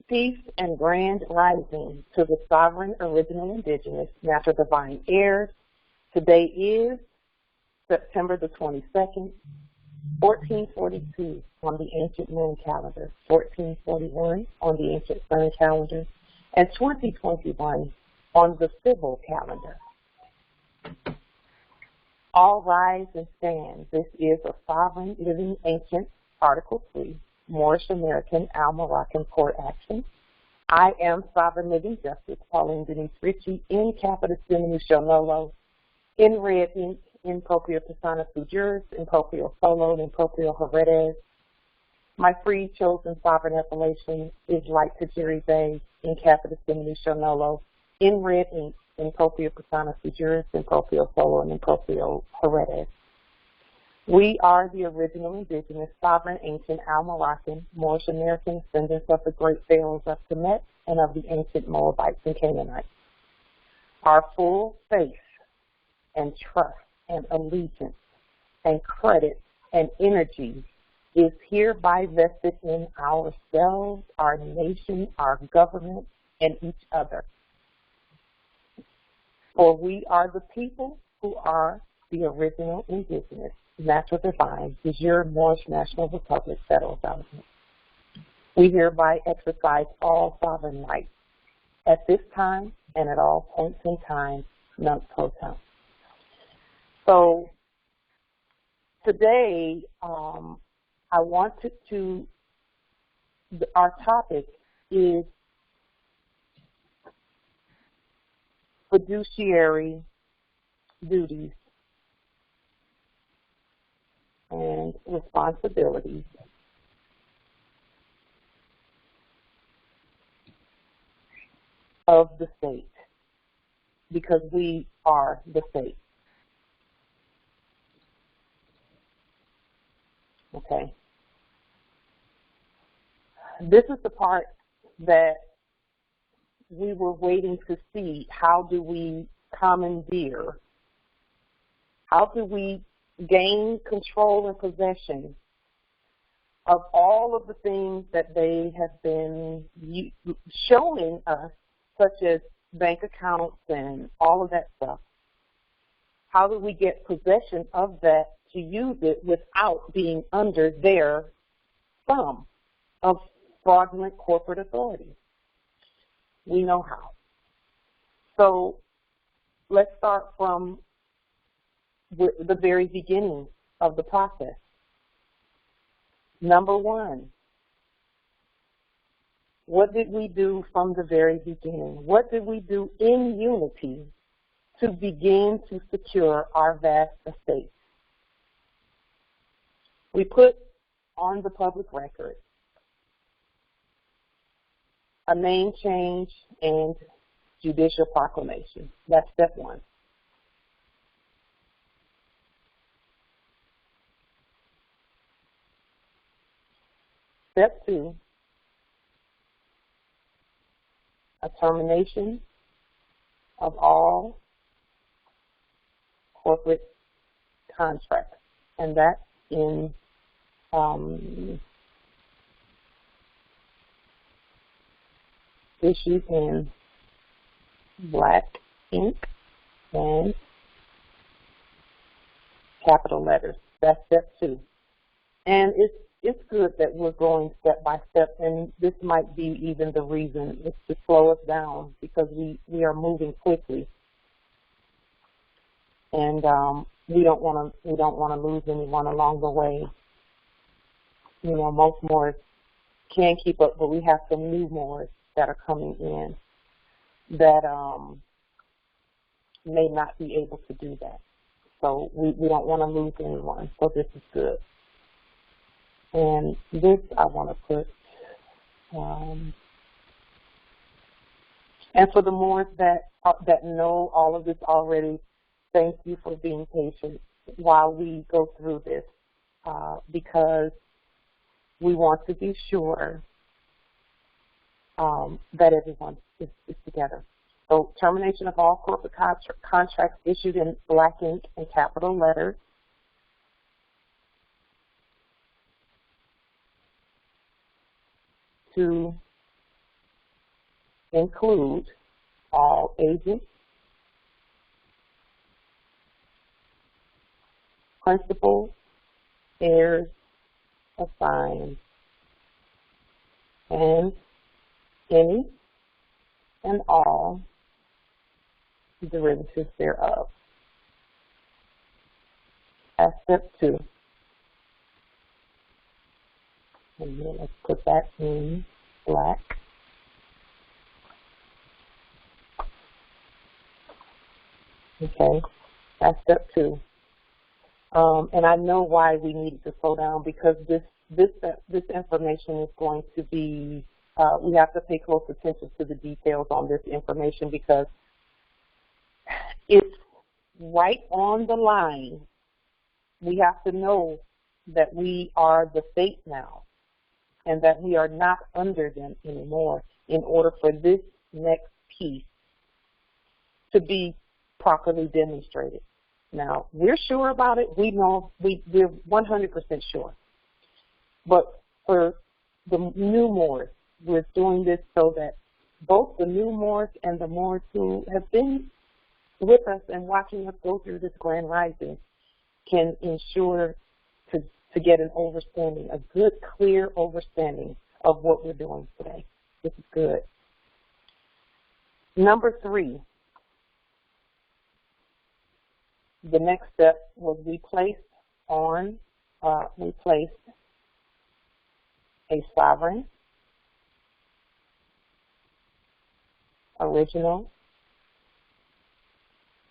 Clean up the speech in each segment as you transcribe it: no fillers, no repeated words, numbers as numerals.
Peace and grand rising to the sovereign, original, indigenous, natural divine heirs. Today is September the 22nd, 1442 on the ancient moon calendar, 1441 on the ancient sun calendar, and 2021 on the civil calendar. All rise and stand. This is a sovereign, living, ancient, Article 3, Moorish American Al-Moroccan court action. I am sovereign living justice, Pauline Denise Ritchie, in capitis diminutio nolo, in red ink, in proprio persona sui juris, in proprio solo, in proprio heredes. My free chosen sovereign appellation is like to jury bay, in capitis diminutio nolo, in red ink, in proprio persona sui juris, in proprio solo, and in proprio heredes. We are the original indigenous, sovereign, ancient, Al-Moroccan, Moorish American descendants of the great pharaohs of Kemet and of the ancient Moabites and Canaanites. Our full faith and trust and allegiance and credit and energy is hereby vested in ourselves, our nation, our government, and each other. For we are the people who are the original indigenous, natural divine, de jure Moorish National Republic federal government. We hereby exercise all sovereign rights at this time and at all points in time, nunc pro tempore. So today, I wanted to, our topic is fiduciary duties and responsibilities of the state, because we are the state. Okay. This is the part that we were waiting to see. How do we commandeer? How do we gain control and possession of all of the things that they have been showing us, such as bank accounts and all of that stuff? How do we get possession of that to use it without being under their thumb of fraudulent corporate authority? We know how. So let's start from the very beginning of the process. Number one, what did we do from the very beginning? What did we do in unity to begin to secure our vast estate? We put on the public record a name change and judicial proclamation. That's step one. Step two, a termination of all corporate contracts, and that's in issued in black ink and capital letters. That's step two. And it's good that we're going step by step, and this might be even the reason is to slow us down, because we are moving quickly, and we don't want to lose anyone along the way. You know, most Moors can keep up, but we have some new Moors that are coming in that may not be able to do that. So we don't want to lose anyone. So this is good. And this I want to put, and for the Moors that know all of this already, thank you for being patient while we go through this, because we want to be sure that everyone is together. So termination of all corporate contracts issued in black ink and capital letters. To include all agents, principals, heirs, assigns, and any and all derivatives thereof. That's step 2. And then let's put that in black. Okay, that's step 2. And I know why we needed to slow down, because this information is going to be, we have to pay close attention to the details on this information, because it's right on the line. We have to know that we are the state now, and that we are not under them anymore, in order for this next piece to be properly demonstrated. Now, we're sure about it. We know, we're 100% sure. But for the new Moors, we're doing this so that both the new Moors and the Moors who have been with us and watching us go through this grand rising can ensure to get an understanding, a good, clear understanding of what we're doing today. This is good. Number 3. The next step was we placed a sovereign, original,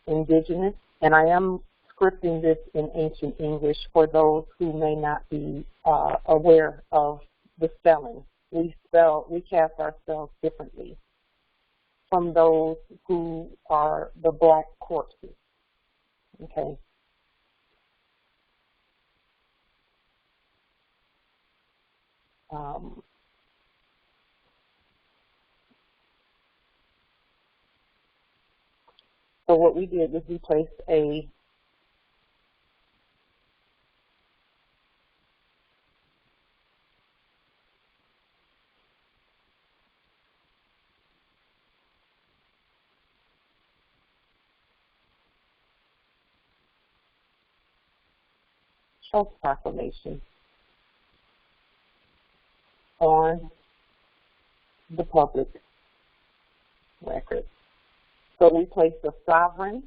indigenous, and I am scripting this in ancient English for those who may not be aware of the spelling. We cast ourselves differently from those who are the black corpses. Okay. So what we did was we placed a trust proclamation on the public record. So we placed the sovereign,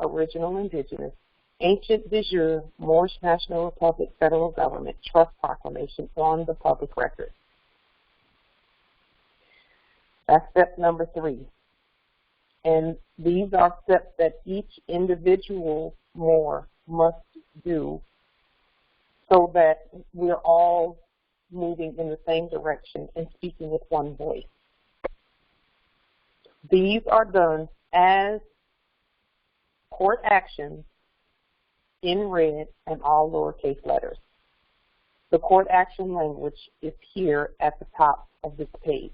original, indigenous, ancient de jure, Moorish National Republic, federal government, trust proclamation on the public record. That's step number 3. And these are steps that each individual Moor must do so that we're all moving in the same direction and speaking with one voice. These are done as court actions in red and all lowercase letters. The court action language is here at the top of this page.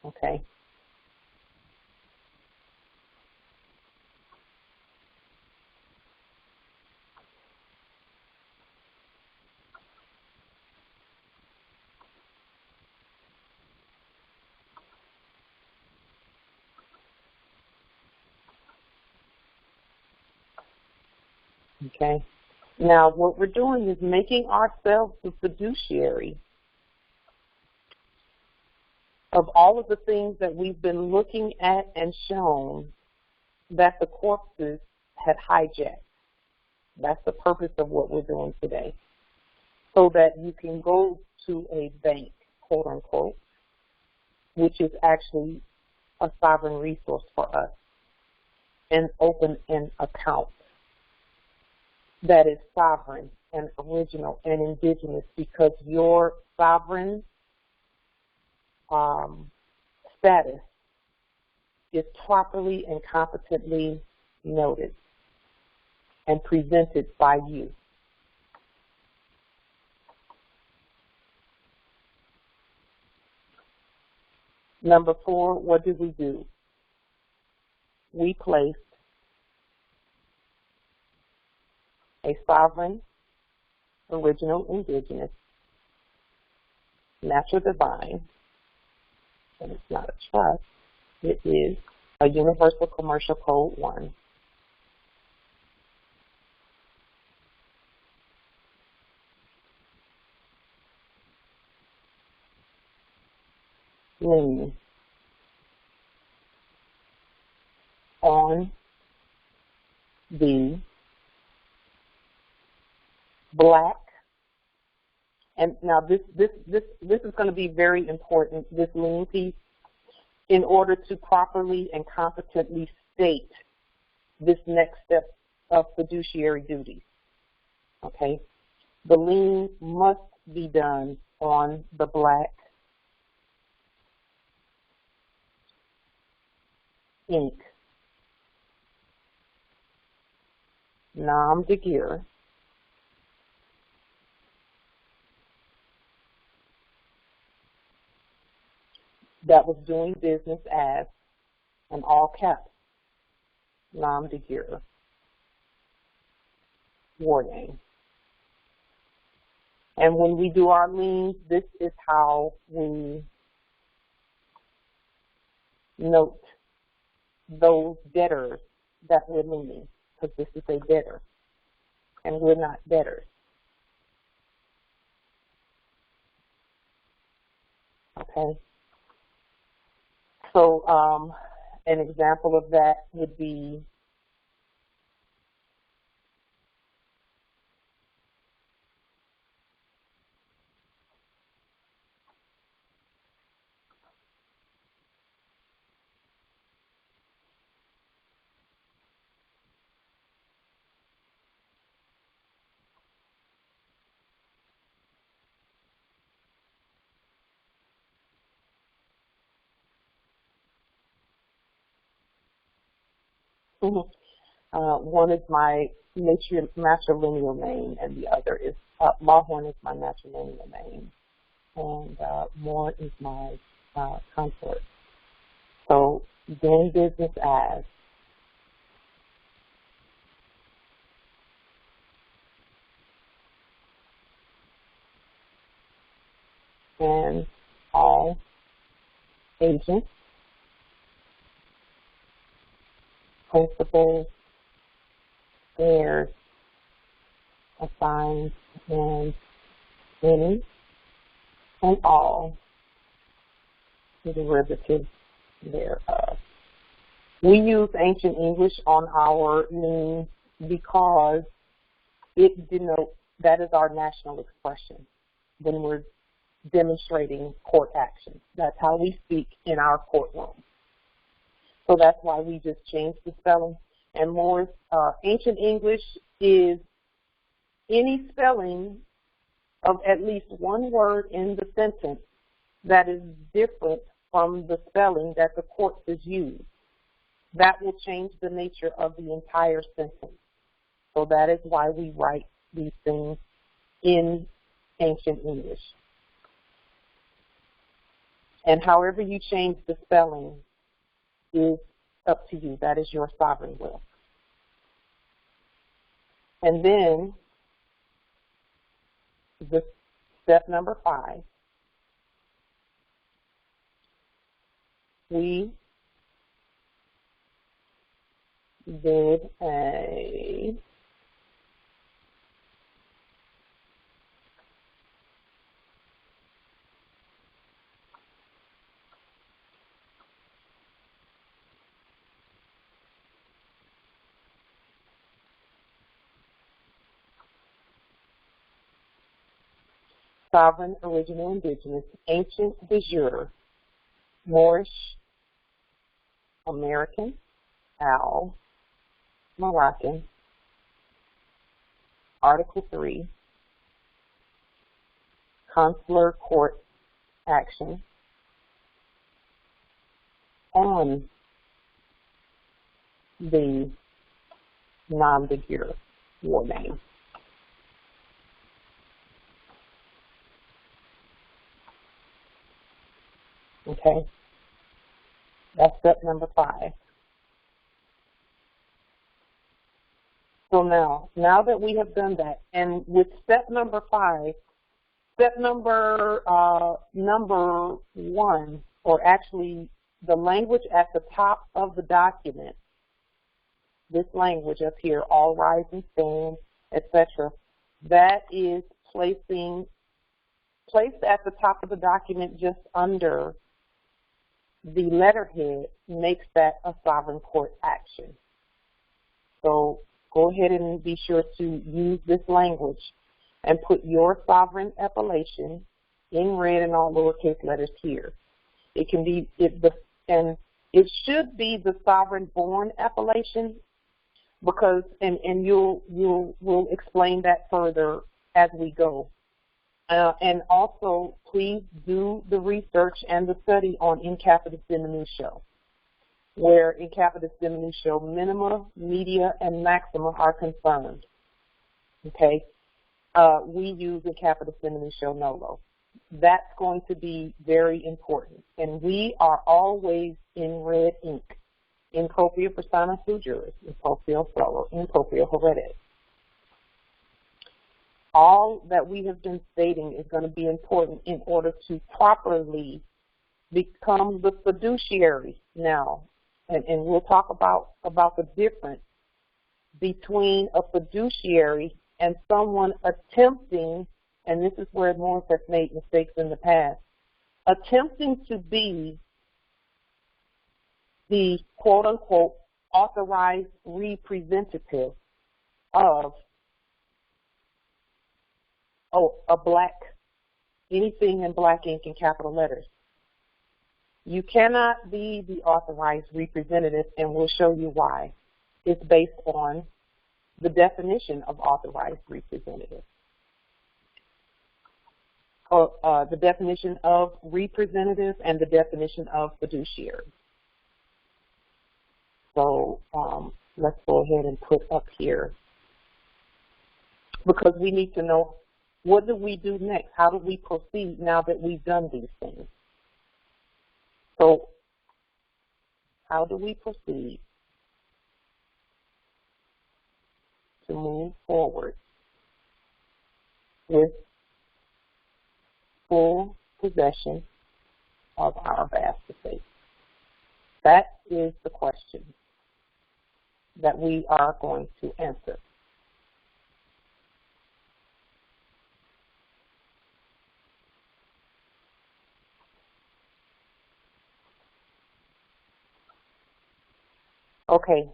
Okay. Okay. Now, what we're doing is making ourselves the fiduciary of all of the things that we've been looking at and shown that the corpses had hijacked. That's the purpose of what we're doing today. So that you can go to a bank, quote unquote, which is actually a sovereign resource for us, and open an account that is sovereign and original and indigenous, because your sovereign status is properly and competently noted and presented by you. Number 4, what did we do? We placed a sovereign, original, indigenous, natural, divine, and it's not a trust. It is a universal commercial code 1. Lien on the black, and now this is going to be very important, this lien piece, in order to properly and competently state this next step of fiduciary duty. Okay? The lien must be done on the black ink, nom de guerre, that was doing business as, in all caps, nom de guerre, war name. And when we do our liens, this is how we note those debtors that we're liening, because this is a debtor, and we're not debtors. Okay? So an example of that would be one is my matrilineal name, and the other is Lawhorn is my matrilineal name, and Moore is my consort. So doing business as, and all agents, principals, heirs, assigned, and any and all derivatives thereof. We use ancient English on our liens because it denotes, that is our national expression when we're demonstrating court action. That's how we speak in our courtroom. So that's why we just changed the spelling. And more, ancient English is any spelling of at least one word in the sentence that is different from the spelling that the courts has used. That will change the nature of the entire sentence. So that is why we write these things in ancient English. And however you change the spelling is up to you. That is your sovereign will. And then, this step number 5, we did a sovereign, original, indigenous, ancient, de jure, Moorish, American, Al, Moroccan, Article 3, consular court action on the nom de guerre war name. Okay, that's step number 5. So now that we have done that, and with step number 5, step number 1, or actually the language at the top of the document, this language up here, all rise and stand, etc., that is placed at the top of the document just under the letterhead, makes that a sovereign court action. So go ahead and be sure to use this language and put your sovereign appellation in red and all lowercase letters here. It can be, and it should be the sovereign born appellation, because, and we'll explain that further as we go. And also, please do the research and the study on in capitis diminutio, where in capitis diminutio minima, media, and maxima are confirmed. Okay, we use in capitis diminutio nolo. That's going to be very important, and we are always in red ink. In propria persona sui juris, in proprio solo, in proprio haeredit. All that we have been stating is going to be important in order to properly become the fiduciary now. And we'll talk about the difference between a fiduciary and someone attempting, and this is where Morris has made mistakes in the past, attempting to be the quote-unquote authorized representative of anything in black ink in capital letters. You cannot be the authorized representative, and we'll show you why. It's based on the definition of authorized representative. The definition of representative and the definition of fiduciary. So let's go ahead and put up here, because we need to know, what do we do next? How do we proceed now that we've done these things? So how do we proceed to move forward with full possession of our vast estate? That is the question that we are going to answer. Okay,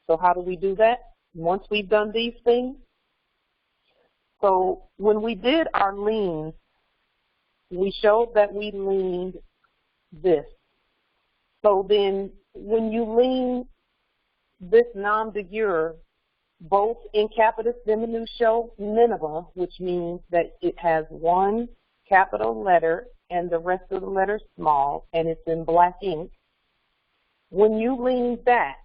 so how do we do that? Once we've done these things, so when we did our liens, we showed that we liened this. So then when you lien this nom de jure, both in capitis diminutio minima, which means that it has one capital letter and the rest of the letters small, and it's in black ink, when you lien that,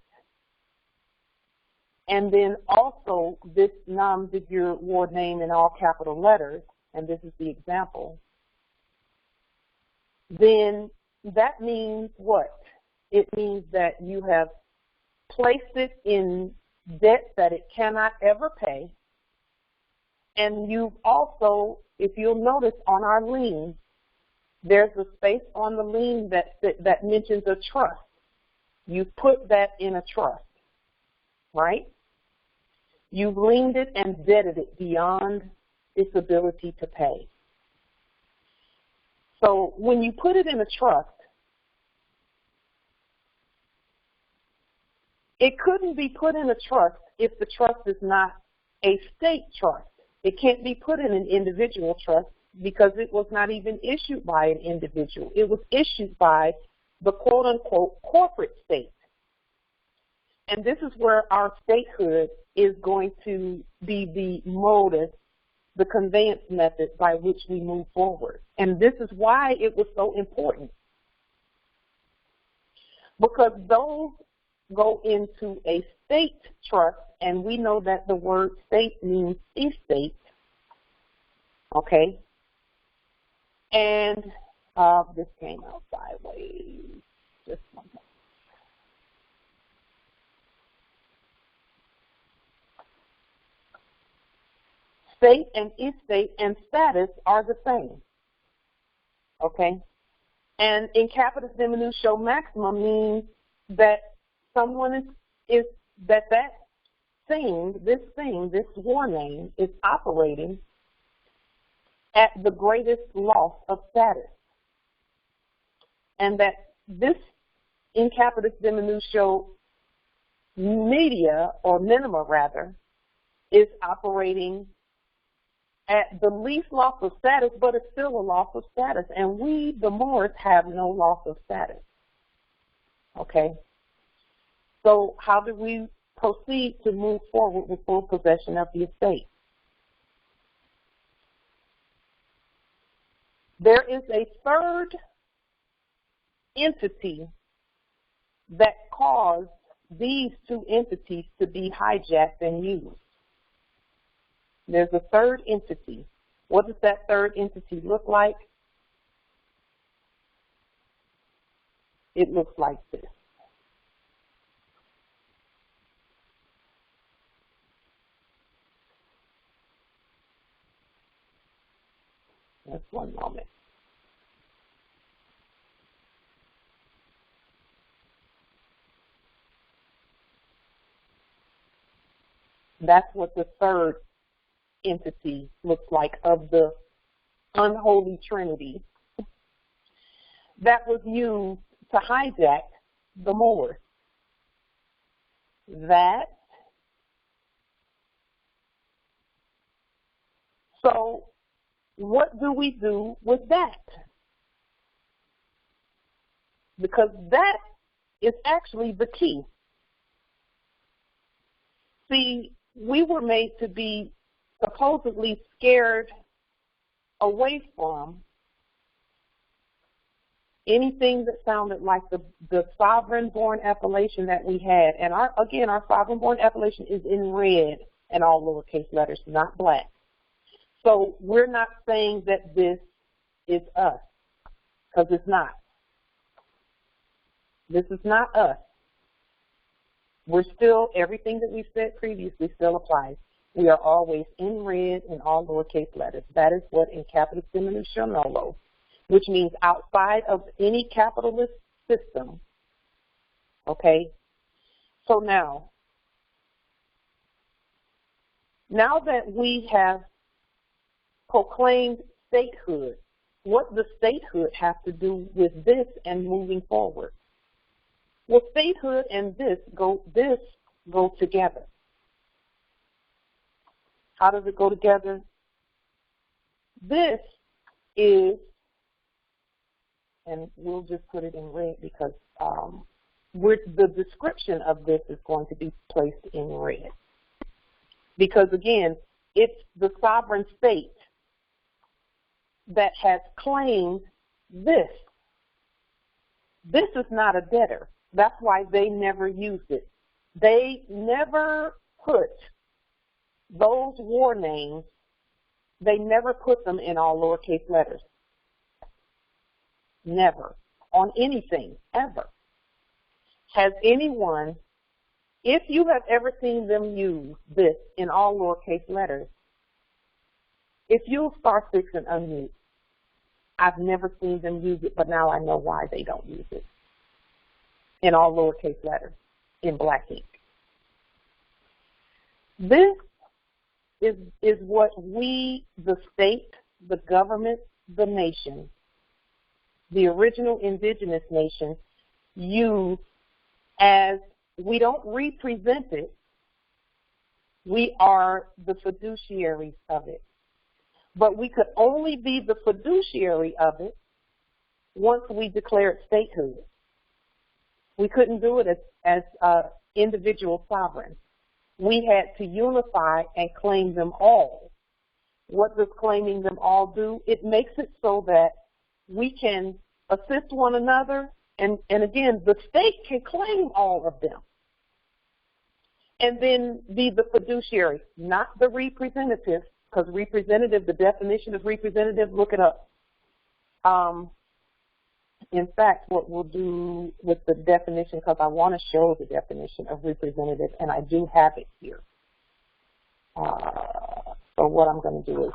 and then also this nom de jure ward name in all capital letters, and this is the example, then that means what? It means that you have placed it in debt that it cannot ever pay, and you've also, if you'll notice on our lien, there's a space on the lien that mentions a trust. You put that in a trust, right? You've liened it and debted it beyond its ability to pay. So when you put it in a trust, it couldn't be put in a trust if the trust is not a state trust. It can't be put in an individual trust because it was not even issued by an individual. It was issued by the quote-unquote corporate state. And this is where our statehood is going to be the modus, the conveyance method by which we move forward. And this is why it was so important. Because those go into a state trust, and we know that the word state means estate, okay? And this came out sideways, just one moment. state and estate and status are the same. Okay? And in capitis diminutio maxima means that someone is that thing, this war name is operating at the greatest loss of status. And that this in capitis diminutio media, or minima rather, is operating at the least loss of status, but it's still a loss of status. And we, the Moors, have no loss of status. Okay? So how do we proceed to move forward with full possession of the estate? There is a third entity that caused these two entities to be hijacked and used. There's a third entity. What does that third entity look like? It looks like this. Just one moment. That's what the third entity looks like of the unholy trinity that was used to hijack the Moors. So what do we do with that? Because that is actually the key. See, we were made to be supposedly scared away from anything that sounded like the sovereign-born appellation that we had. And our sovereign-born appellation is in red and all lowercase letters, not black. So we're not saying that this is us, because it's not. This is not us. We're still, everything that we said previously still applies. We are always in red in all lowercase letters. That is what in capitis diminutio nolo, which means outside of any capitalist system. Okay? So now that we have proclaimed statehood, what does statehood have to do with this and moving forward? Well, statehood and this go together. How does it go together? This is, and we'll just put it in red because the description of this is going to be placed in red. Because again, it's the sovereign state that has claimed this. This is not a debtor. That's why they never used it. They never put those war names, they never put them in all lowercase letters. Never. On anything, ever. Has anyone, if you have ever seen them use this in all lowercase letters, if you'll star 6 and unmute, I've never seen them use it, but now I know why they don't use it in all lowercase letters, in black ink. This is what we, the state, the government, the nation, the original indigenous nation, use as, we don't represent it, we are the fiduciaries of it. But we could only be the fiduciary of it once we declared statehood. We couldn't do it as individual sovereigns. We had to unify and claim them all. What does claiming them all do? It makes it so that we can assist one another, and again, the state can claim all of them. And then be the fiduciary, not the representative, because representative, the definition of representative, look it up. In fact, what we'll do with the definition, because I want to show the definition of representative, and I do have it here. So So what I'm going to do is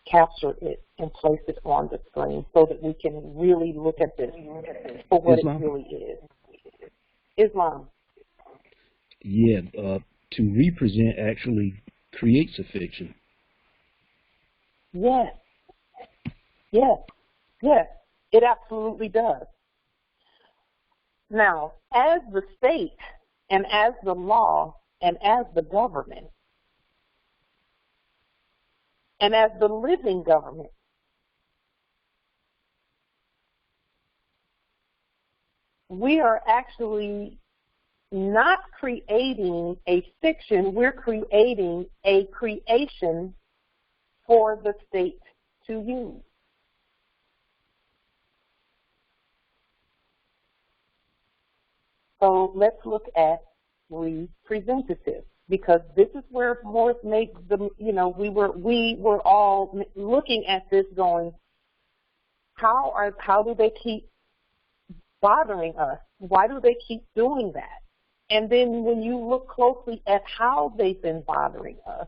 capture it and place it on the screen so that we can really look at this for what it really is. Islam. Yeah, to represent actually creates a fiction. Yes, yes, yes, it absolutely does. Now, as the state and as the law and as the government and as the living government, we are actually not creating a fiction, we're creating a creation for the state to use. So let's look at representative, because this is where Morris makes the, we were all looking at this going, how do they keep bothering us? Why do they keep doing that? And then when you look closely at how they've been bothering us,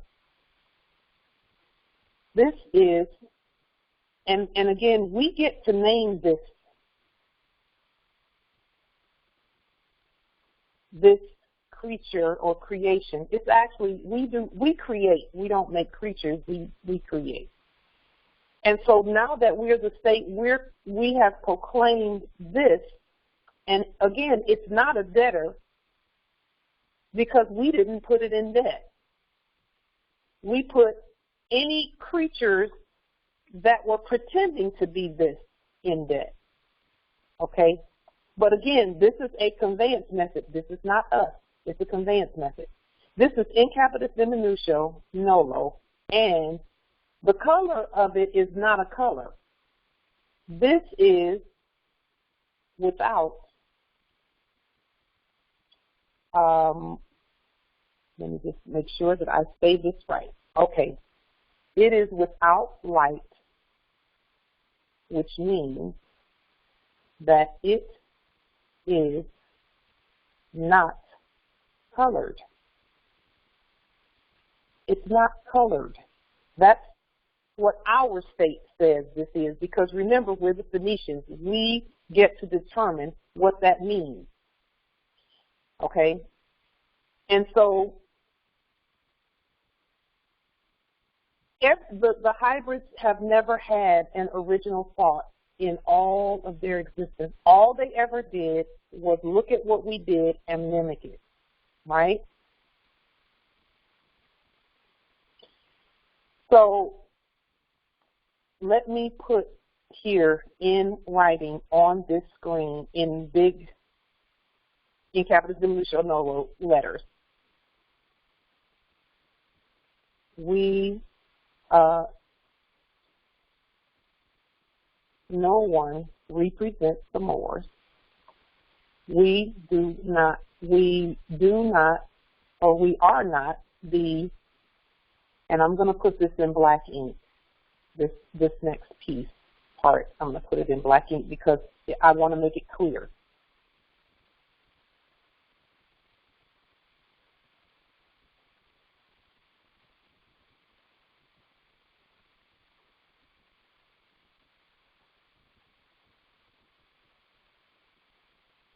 this is, and again, we get to name this creature or creation. It's actually, we create. We don't make creatures, we create. And so now that we're the state, we have proclaimed this, and again, it's not a debtor because we didn't put it in debt. We put any creatures that were pretending to be this in debt. Okay? But again, this is a conveyance method. This is not us. It's a conveyance method. This is in capitis diminutio, nolo, and the color of it is not a color. This is without, let me just make sure that I say this right. Okay. It is without light, which means that it is not colored. It's not colored. That's what our state says this is, because remember, we're the Phoenicians. We get to determine what that means. Okay? And so the hybrids have never had an original thought in all of their existence. All they ever did was look at what we did and mimic it, right? So let me put here in writing on this screen in capitis diminutio nolo letters. No one represents the Moors. We are not the, and I'm going to put this in black ink, this next part, I'm going to put it in black ink because I want to make it clear.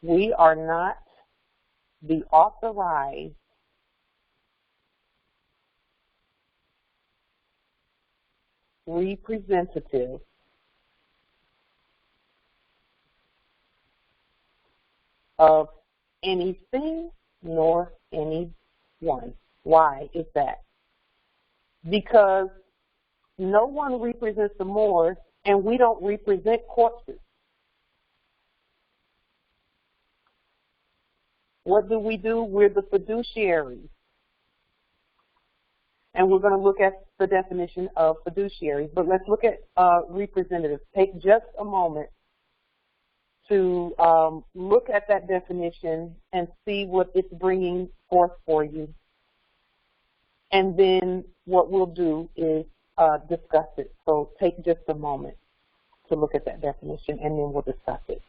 We are not the authorized representative of anything nor anyone. Why is that? Because no one represents the Moors, and we don't represent corpses. What do? We're the fiduciaries. And we're going to look at the definition of fiduciaries. But let's look at representatives. Take just a moment to look at that definition and see what it's bringing forth for you. And then what we'll do is discuss it. So take just a moment to look at that definition, and then we'll discuss it.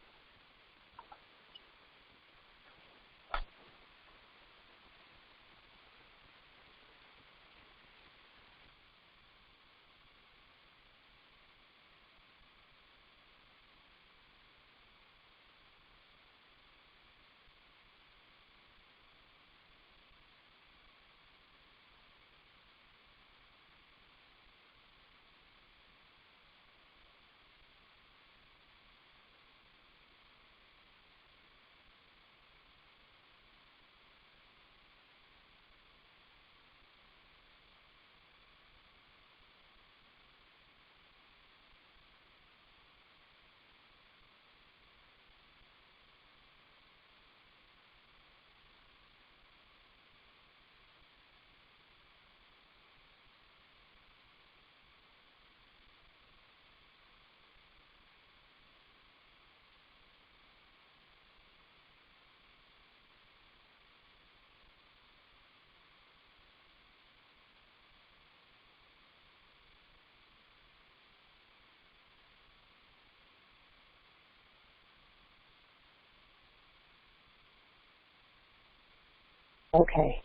Okay.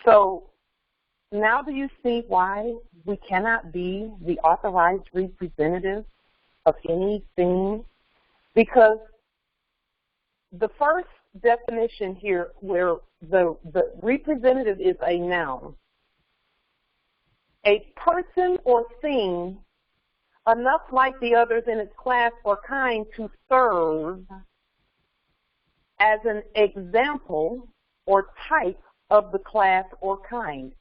So now do you see why we cannot be the authorized representative of anything? Because the first definition here, where the representative is a noun, a person or thing enough like the others in its class or kind to serve as an example or type of the class or kind.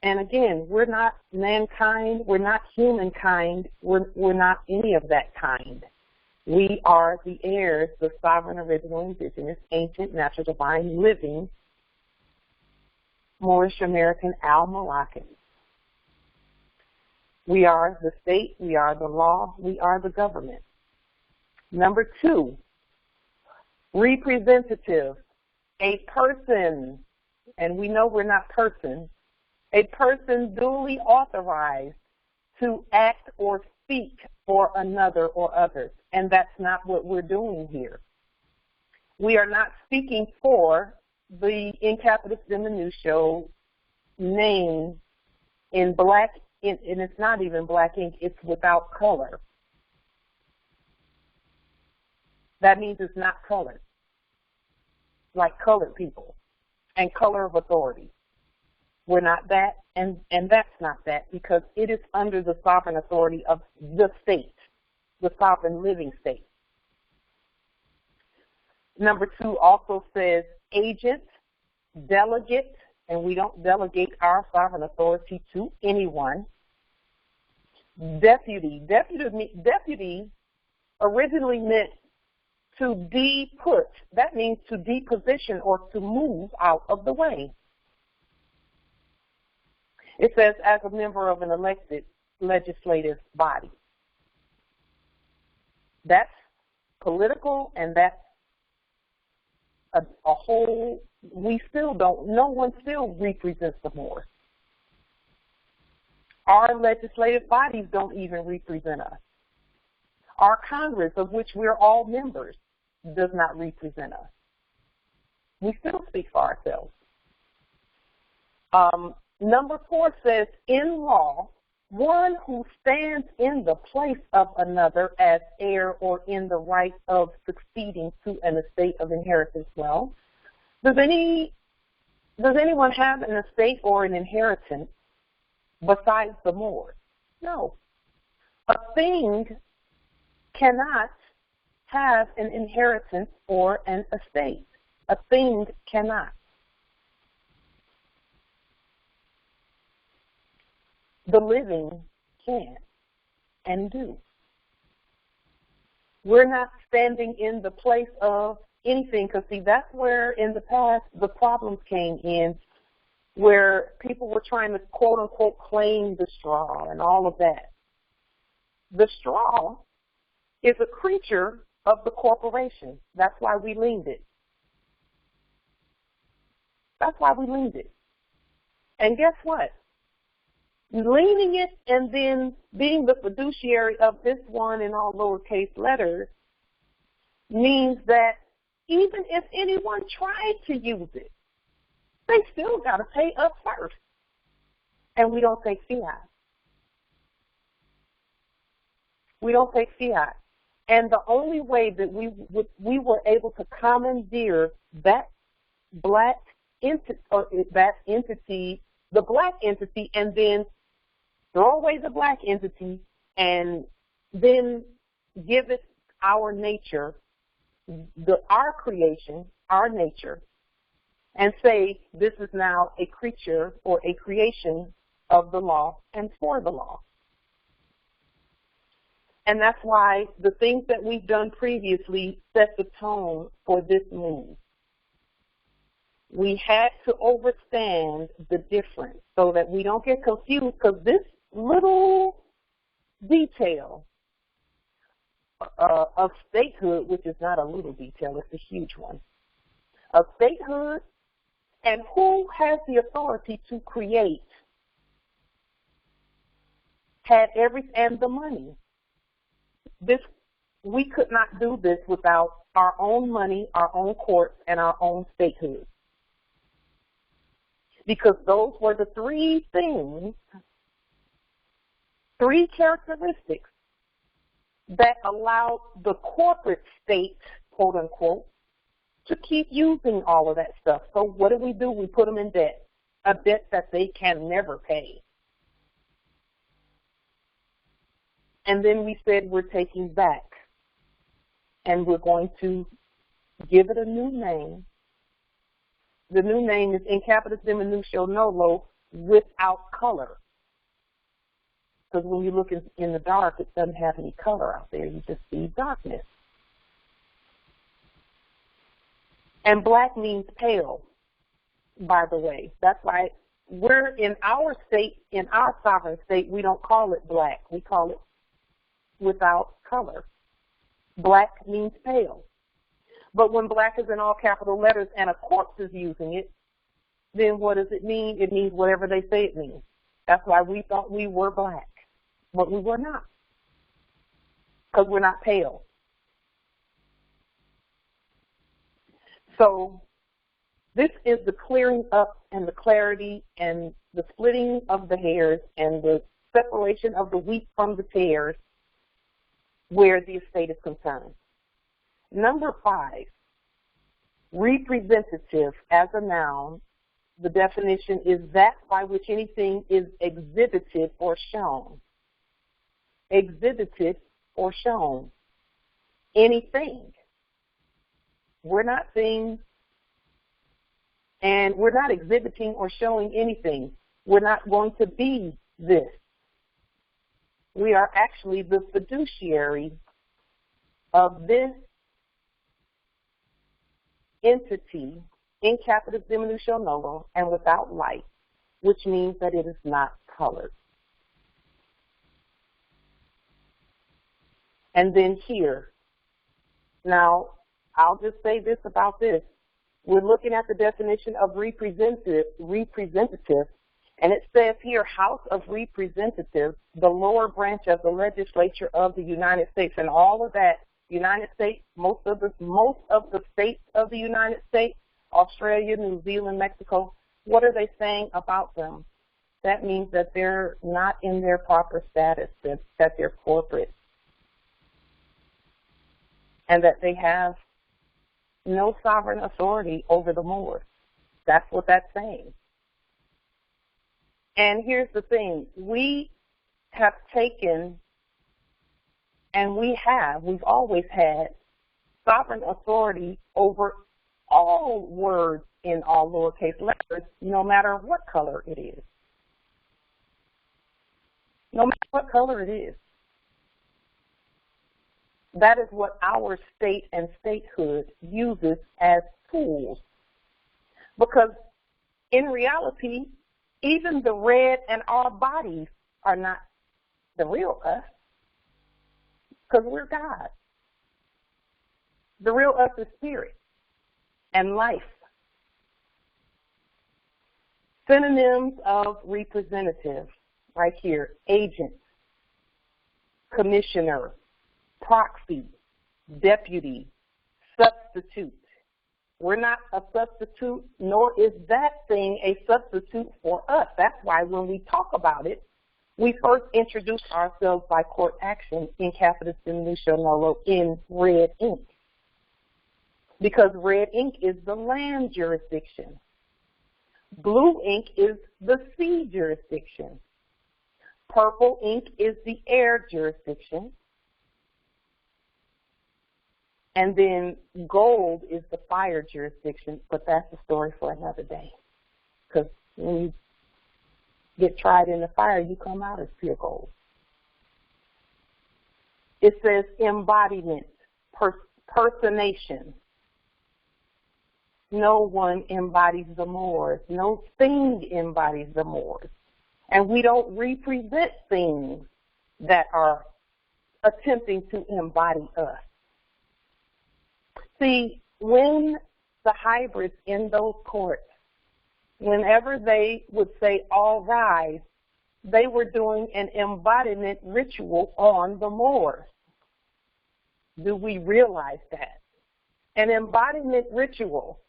And again, we're not mankind, we're not humankind, we're not any of that kind. We are the heirs, the sovereign, original, indigenous, ancient, natural, divine, living, Moorish, American, Moroccan. We are the state, we are the law, we are the government. Number 2, representative, a person, and we know we're not person, a person duly authorized to act or speak for another or others. And that's not what we're doing here. We are not speaking for the in capitis diminutio name in black, and it's not even black ink, it's without color. That means it's not colored, like colored people, and color of authority. We're not that, and that's not that, because it is under the sovereign authority of the state, the sovereign living state. Number 2 also says agent, delegate, and we don't delegate our sovereign authority to anyone. Deputy. Deputy originally meant to de-put. That means to deposition or to move out of the way. It says as a member of an elected legislative body. That's political, and that's a whole, we still don't, no one still represents the Moors. Our legislative bodies don't even represent us. Our Congress, of which we're all members, does not represent us. We still speak for ourselves. Number 4 says, in law, one who stands in the place of another as heir or in the right of succeeding to an estate of inheritance. Well, does anyone have an estate or an inheritance besides the Moors? No. A thing cannot have an inheritance or an estate. A thing cannot. The living can and do. We're not standing in the place of anything, because see, that's where in the past the problems came in, where people were trying to quote unquote claim the straw and all of that. The straw is a creature of the corporation. That's why we leaned it. That's why we leaned it. And guess what? Leaning it and then being the fiduciary of this one in all lowercase letters means that even if anyone tried to use it, they still got to pay up first. And we don't take fiat. We don't take fiat. And the only way that we were able to commandeer that black entity, the black entity, and then throw away the black entity and then give it our nature, our creation, our nature, and say this is now a creature or a creation of the law and for the law. And that's why the things that we've done previously set the tone for this move. We had to understand the difference so that we don't get confused, because this little detail of statehood, which is not a little detail, it's a huge one, of statehood and who has the authority to create, and the money. We could not do this without our own money, our own courts, and our own statehood. Because those were the three things, three characteristics that allowed the corporate state, quote unquote, to keep using all of that stuff. So what do? We put them in debt, a debt that they can never pay. And then we said we're taking back, and we're going to give it a new name. The new name is in capitis, diminutio, nolo, without color. Because when you look in the dark, it doesn't have any color out there. You just see darkness. And black means pale, by the way. That's why we're in our state, in our sovereign state, we don't call it black. We call it without color. Black means pale. But when black is in all capital letters and a corpse is using it, then what does it mean? It means whatever they say it means. That's why we thought we were black, but we were not, because we're not pale. So this is the clearing up and the clarity and the splitting of the hairs and the separation of the wheat from the tares where the estate is concerned. Number 5, representative as a noun. The definition is that by which anything is exhibited or shown. Exhibited or shown. Anything. We're not things, and we're not exhibiting or showing anything. We're not going to be this. We are actually the fiduciary of this entity in capitis, diminutio, nolo, and without light, which means that it is not colored. And then here, now I'll just say this about this. We're looking at the definition of representative, and it says here, House of Representatives, the lower branch of the legislature of the United States, and all of that. United States, most of the states of the United States, Australia, New Zealand, Mexico, what are they saying about them? That means that they're not in their proper status, that they're corporate, and that they have no sovereign authority over the Moors. That's what that's saying. And here's the thing. We have taken, and we've always had sovereign authority over all words in all lowercase letters, no matter what color it is. No matter what color it is. That is what our state and statehood uses as tools. Because in reality, even the red and our bodies are not the real us, because we're God. The real us is spirit and life. Synonyms of representative, right here: agent, commissioner, proxy, deputy, substitute. We're not a substitute, nor is that thing a substitute for us. That's why when we talk about it, we first introduce ourselves by court action in capitis, diminutio, nolo, in red ink. Because red ink is the land jurisdiction. Blue ink is the sea jurisdiction. Purple ink is the air jurisdiction. And then gold is the fire jurisdiction, but that's a story for another day. Because when you get tried in the fire, you come out as pure gold. It says embodiment, personation. No one embodies the Moors. No thing embodies the Moors. And we don't represent things that are attempting to embody us. See, when the hybrids in those courts, whenever they would say, all rise, they were doing an embodiment ritual on the Moors. Do we realize that? an embodiment ritual.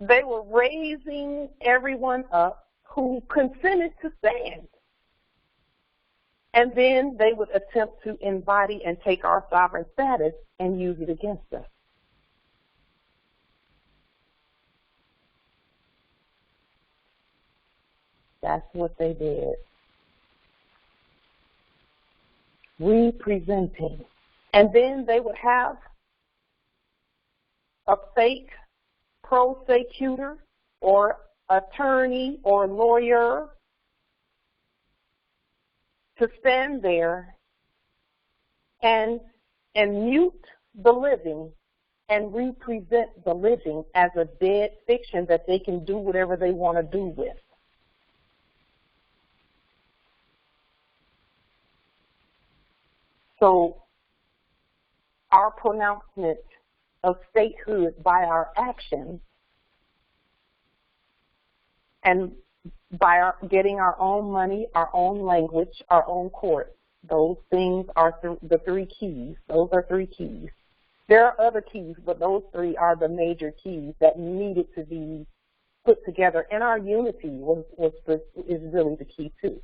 They were raising everyone up who consented to stand. And then they would attempt to embody and take our sovereign status and use it against us. That's what they did. Representing. And then they would have a fake prosecutor or attorney or lawyer to stand there and mute the living and represent the living as a dead fiction that they can do whatever they want to do with. So our pronouncement of statehood by our actions and by getting our own money, our own language, our own court, those things are the three keys. Those are three keys. There are other keys, but those three are the major keys that needed to be put together. And our unity is really the key too.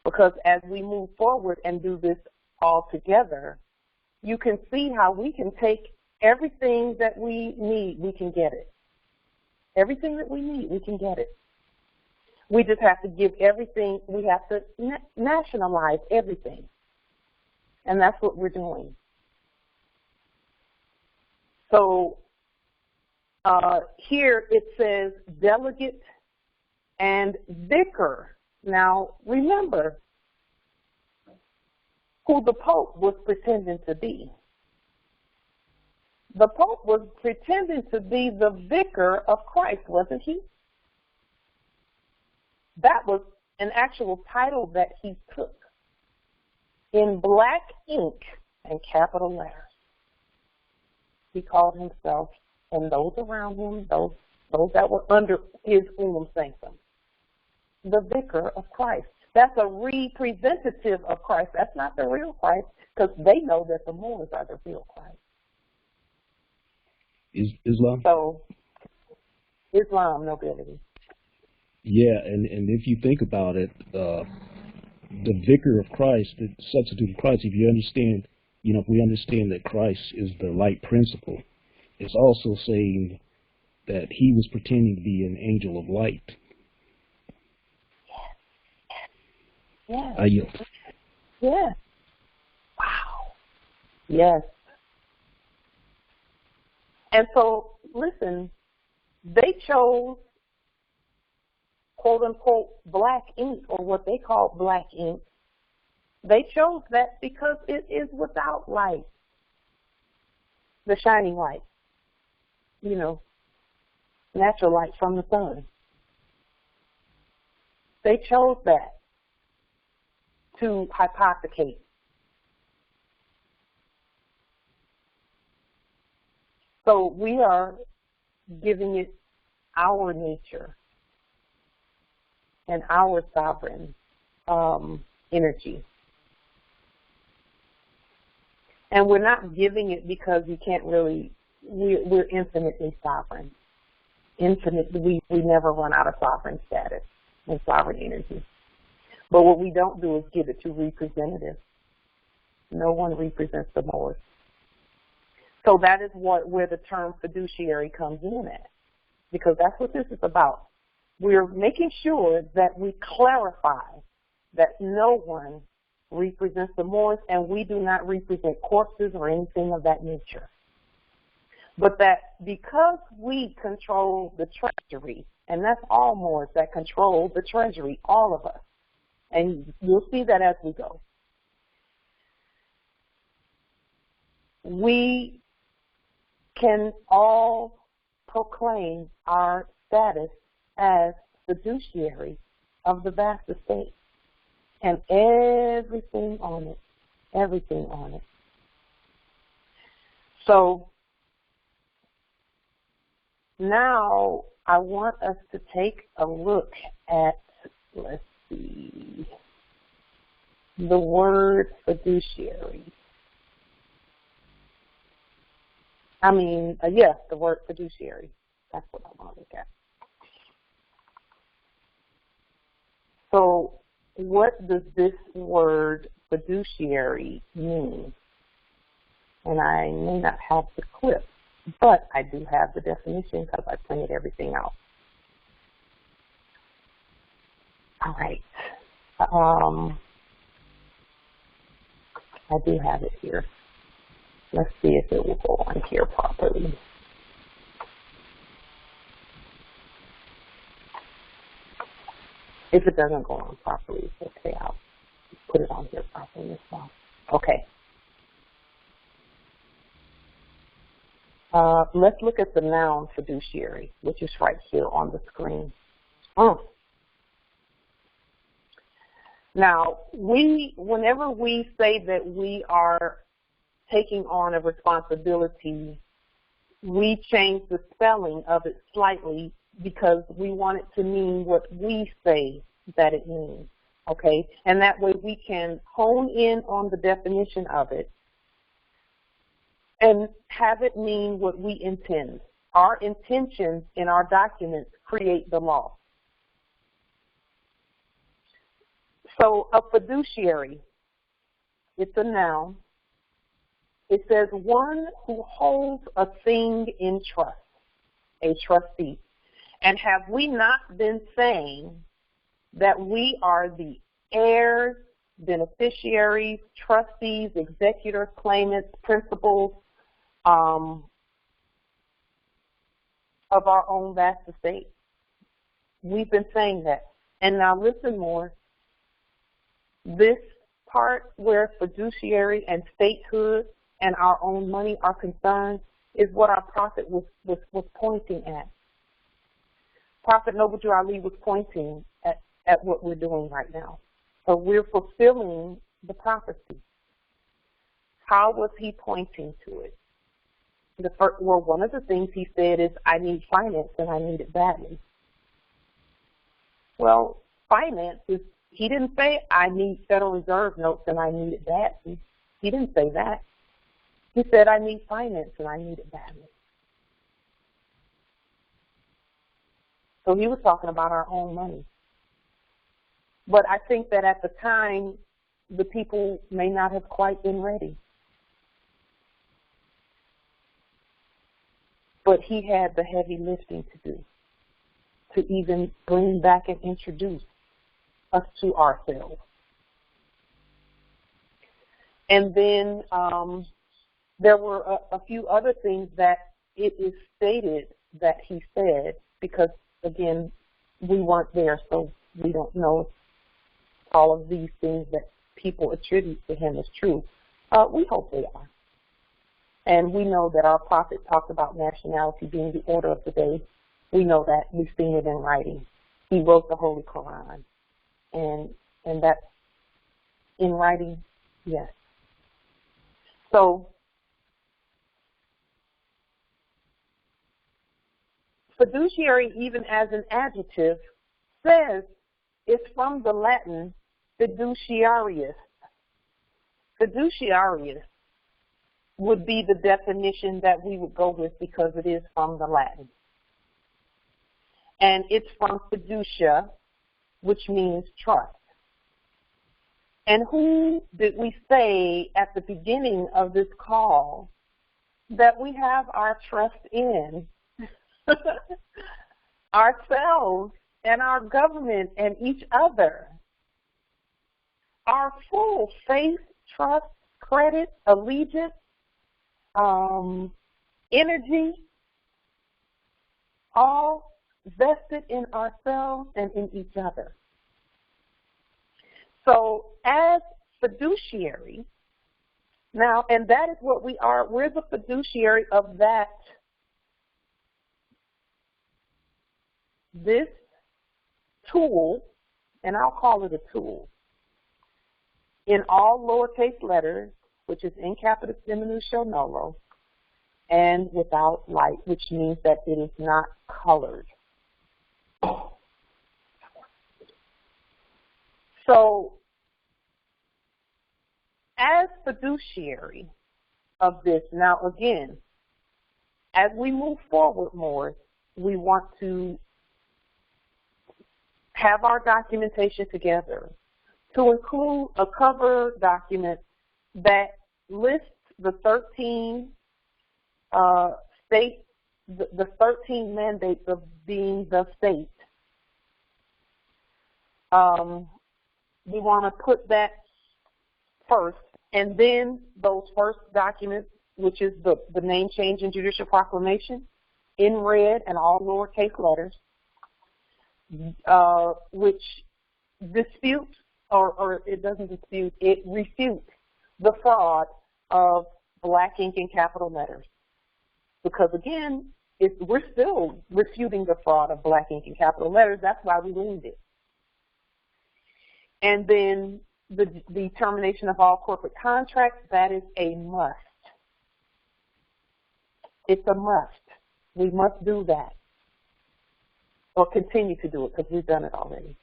Because as we move forward and do this all together, you can see how we can take everything that we need, we can get it. Everything that we need, we can get it. We just have to give everything, we have to nationalize everything. And that's what we're doing. So here it says delegate and vicar. Now remember who the Pope was pretending to be. The Pope was pretending to be the vicar of Christ, wasn't he? That was an actual title that he took in black ink and capital letters. He called himself, and those around him, those that were under his sanctum, the vicar of Christ. That's a representative of Christ. That's not the real Christ, because they know that the Moors are the real Christ. Islam? So, Islam, nobility. Yeah, and if you think about it, the vicar of Christ, the substitute of Christ, if you understand, if we understand that Christ is the light principle, it's also saying that he was pretending to be an angel of light. Yes. I yield. Yes. Wow. Yes. And so, listen, they chose, quote unquote, black ink, or what they call black ink. They chose that because it is without light, the shining light, natural light from the sun. They chose that to hypothecate. So we are giving it our nature and our sovereign energy. And we're not giving it because we can't really, we're infinitely sovereign. Infinitely, we never run out of sovereign status and sovereign energy. But what we don't do is give it to representatives. No one represents the Moors. So that is where the term fiduciary comes in at, because that's what this is about. We're making sure that we clarify that no one represents the Moors, and we do not represent corpses or anything of that nature. But that because we control the treasury, and that's all Moors that control the treasury, all of us, and you'll see that as we go, we can all proclaim our status as fiduciary of the vast estate and everything on it, everything on it. So now I want us to take a look at, let's see, the word fiduciary. Yes, the word fiduciary. That's what I want to look at. So what does this word fiduciary mean? And I may not have the clip, but I do have the definition because I printed everything out. All right. I do have it here. Let's see if it will go on here properly. If it doesn't go on properly, it's okay. I'll put it on here properly as well. Okay. Let's look at the noun fiduciary, which is right here on the screen. Now, whenever we say that we are taking on a responsibility, we change the spelling of it slightly because we want it to mean what we say that it means, okay? And that way we can hone in on the definition of it and have it mean what we intend. Our intentions in our documents create the law. So a fiduciary, it's a noun. It says one who holds a thing in trust, a trustee. And have we not been saying that we are the heirs, beneficiaries, trustees, executors, claimants, principals of our own vast estate? We've been saying that. And now listen more. This part where fiduciary and statehood and our own money are concerned is what our prophet was pointing at. Prophet Noble Judicialle was pointing at what we're doing right now. So we're fulfilling the prophecy. How was he pointing to it? One of the things he said is, I need finance and I need it badly. Well, finance is, he didn't say, I need Federal Reserve notes and I need it badly. He didn't say that. He said, I need finance and I need it badly. So he was talking about our own money. But I think that at the time, the people may not have quite been ready. But he had the heavy lifting to do, to even bring back and introduce us to ourselves. And then there were a few other things that it is stated that he said, because, again, we weren't there, so we don't know all of these things that people attribute to him as true. We hope they are. And we know that our prophet talked about nationality being the order of the day. We know that. We've seen it in writing. He wrote the Holy Quran. And that's in writing, yes. So fiduciary, even as an adjective, says it's from the Latin fiduciarius. Fiduciarius would be the definition that we would go with because it is from the Latin. And it's from fiducia, which means trust. And who did we say at the beginning of this call that we have our trust in? Ourselves and our government and each other. Our full faith, trust, credit, allegiance, energy, all vested in ourselves and in each other. So as fiduciary, now, and that is what we are, we're the fiduciary of that, this tool, and I'll call it a tool, in all lowercase letters, which is in capitis, diminutio, nolo, and without light, which means that it is not colored. So, as fiduciary of this, now again, as we move forward more, we want to have our documentation together to include a cover document that lists the 13 states, the 13 mandates of being the state. We want to put that first, and then those first documents, which is the name change and judicial proclamation, in red and all lowercase letters, which disputes, or it doesn't dispute, it refutes the fraud of black ink in capital letters. Because again, we're still refuting the fraud of black ink in capital letters. That's why we leaned it. And then the termination of all corporate contracts, that is a must. It's a must. We must do that, or continue to do it, because we've done it already.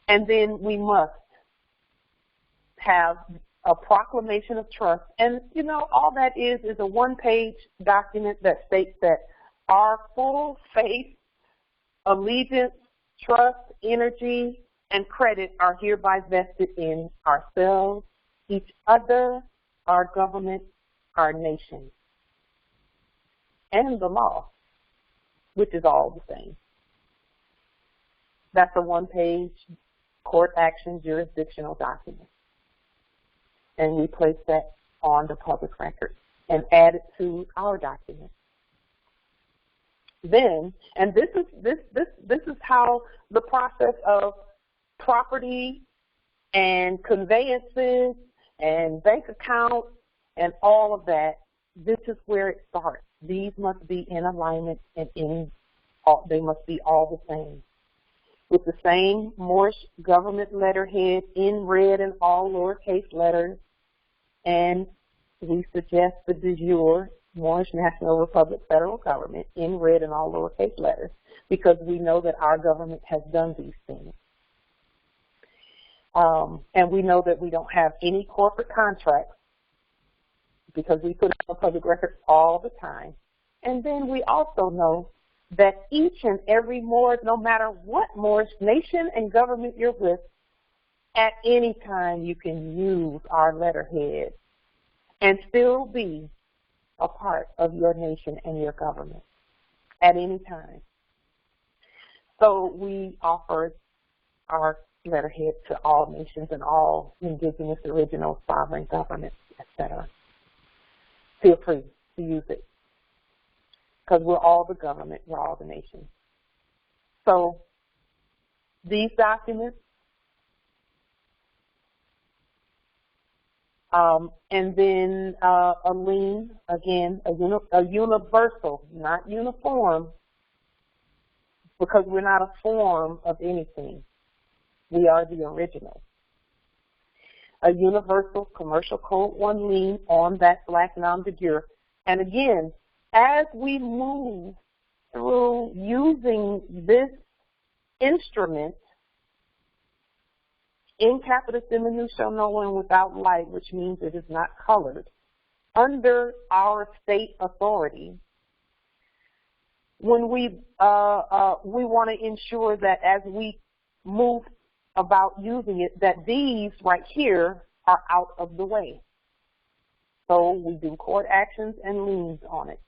And then we must have a proclamation of trust. And, you know, all that is a one-page document that states that our full faith, allegiance, trust, energy, and credit are hereby vested in ourselves, each other, our government, our nation, and the law, which is all the same. That's a one-page court action jurisdictional document. And we place that on the public record and add it to our document. Then, and this is how the process of property and conveyances and bank accounts and all of that, this is where it starts. These must be in alignment and they must be all the same. With the same moorishe government letterhead in red and all lowercase letters, and we suggest the de jure moorishe national republic federal government in red and all lowercase letters, because we know that our government has done these things. And we know that we don't have any corporate contracts, because we put it on public record all the time. And then we also know that each and every Moorish, no matter what Moorish nation and government you're with, at any time you can use our letterhead and still be a part of your nation and your government at any time. So we offer our letterhead to all nations and all indigenous, original, sovereign governments, etc. Feel free to use it, because we're all the government, we're all the nation. So these documents, and then a lien, again, a universal, not uniform, because we're not a form of anything. We are the original. A universal commercial code 1 lien on that black nom de guerre. And again, as we move through using this instrument in capitis, diminutio, nolo, and without light, which means it is not colored, under our state authority, when we want to ensure that as we move about using it, that these right here are out of the way. So we do court actions and liens on it.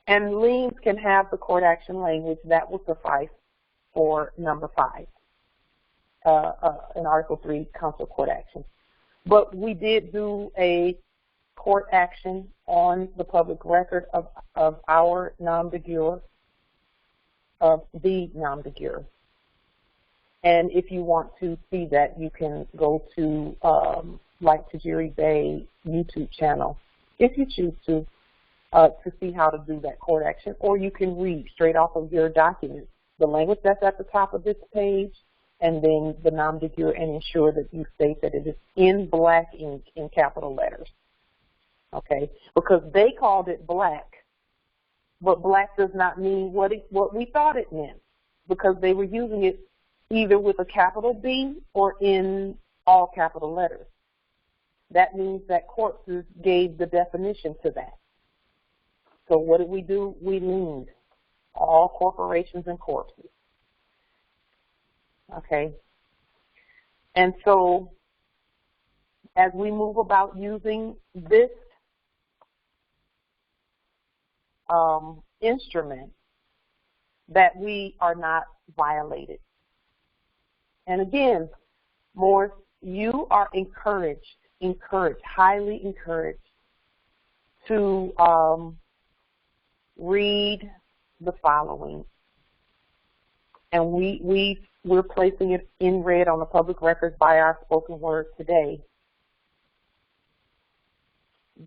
And liens can have the court action language that will suffice for number 5 in Article 3, counsel court action. But we did do a court action on the public record of our nom de guerre, of the nom de guerre. And if you want to see that, you can go to like Tajiri Bay YouTube channel, if you choose to see how to do that court action, or you can read straight off of your document the language that's at the top of this page, and then the nom de guerre, and ensure that you state that it is in black ink in capital letters. Okay, because they called it black, but black does not mean what we thought it meant, because they were using it either with a capital B or in all capital letters. That means that courts gave the definition to that. So what did we do? We leaned all corporations and corpses. Okay. And so as we move about using this instrument, that we are not violated. And again, Moors, you are encouraged, highly encouraged to read the following. And we're placing it in red on the public record by our spoken word today.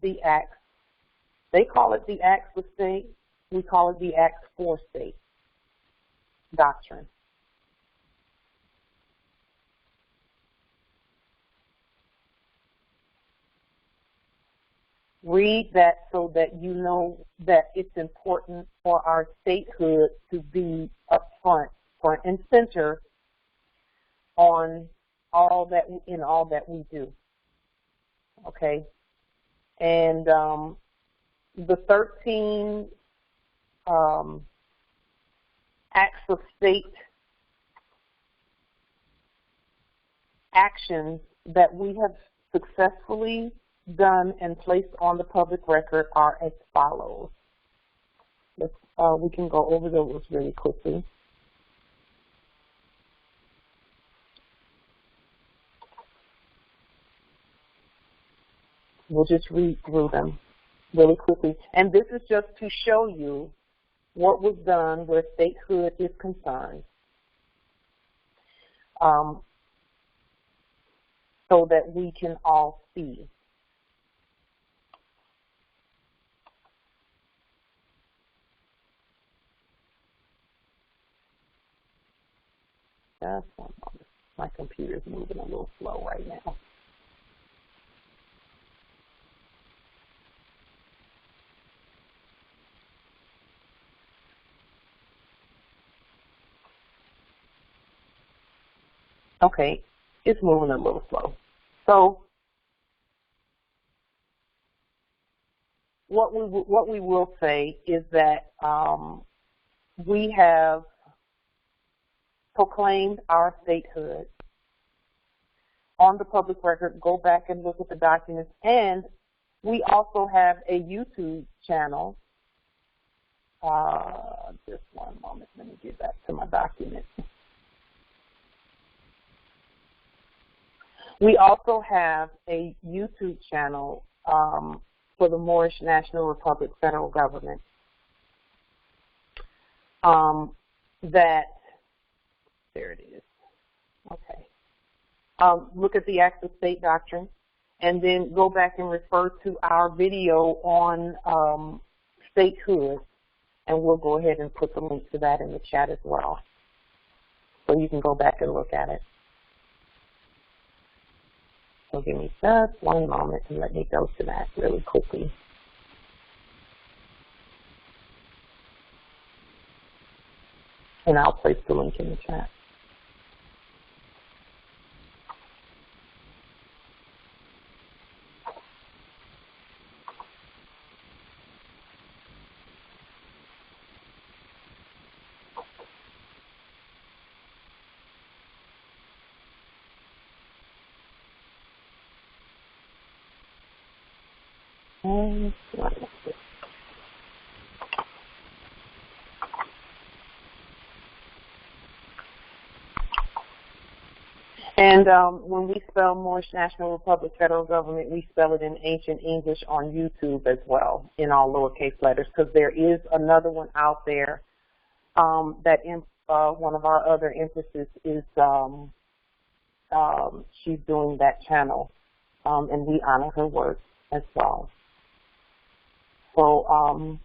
The acts. They call it the acts of state. We call it the acts for state doctrine. Read that so that you know that it's important for our statehood to be up front, front and center on all that we do. Okay, and the 13 acts of state actions that we have successfully done and placed on the public record are as follows. We can go over those really quickly. We'll just read through them really quickly. And this is just to show you what was done where statehood is concerned, so that we can all see. Just one moment. My computer's moving a little slow right now. Okay, it's moving a little slow. So what we will say is that we have proclaimed our statehood on the public record. Go back and look at the documents. And we also have a YouTube channel. Just one moment. Let me get back to my document. We also have a YouTube channel for the Moorish National Republic federal government there it is. Okay. Look at the acts of state doctrine, and then go back and refer to our video on statehood, and we'll go ahead and put the link to that in the chat as well, so you can go back and look at it. So give me just one moment and let me go to that really quickly. And I'll place the link in the chat. And when we spell Moorish National Republic Federal Government, we spell it in ancient English on YouTube as well, in all lowercase letters, because there is another one out there that one of our other emphasis is she's doing that channel, and we honor her work as well. So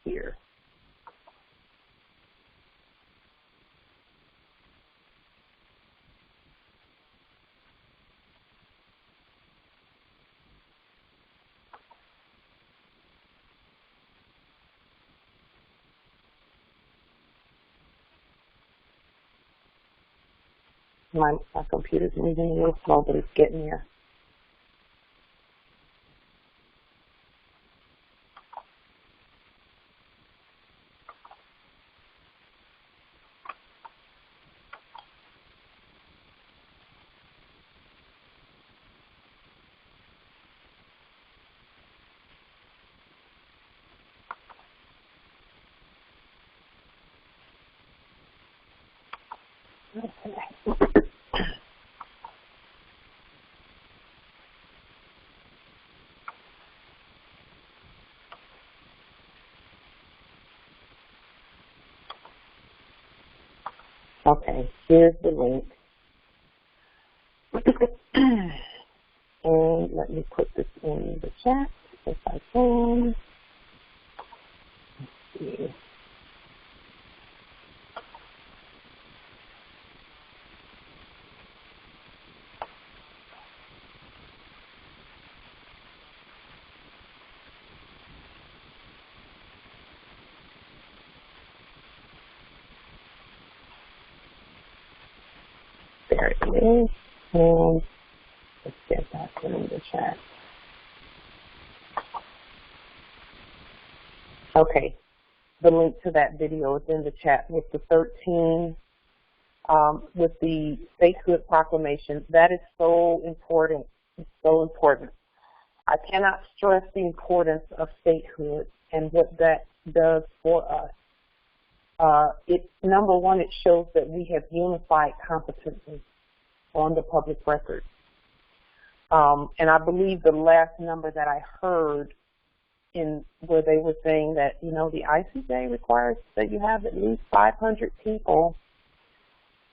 here. My computer's moving a little slow, but it's getting there. Okay, here's the link. And let me put this in the chat if I can. Let's see. There it is. And let's get that in the chat. Okay, the link to that video is in the chat with the 13, with the statehood proclamation. That is so important. It's so important. I cannot stress the importance of statehood and what that does for us. Number one, it shows that we have unified competences on the public record. And I believe the last number that I heard in where they were saying that, you know, the ICJ requires that you have at least 500 people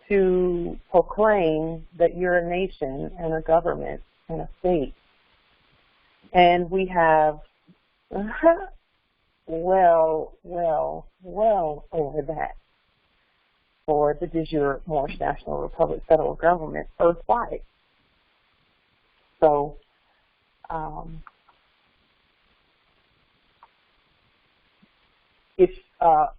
to proclaim that you're a nation and a government and a state. And we have well over that for the de jure Moorish National Republic federal government earthwide. So,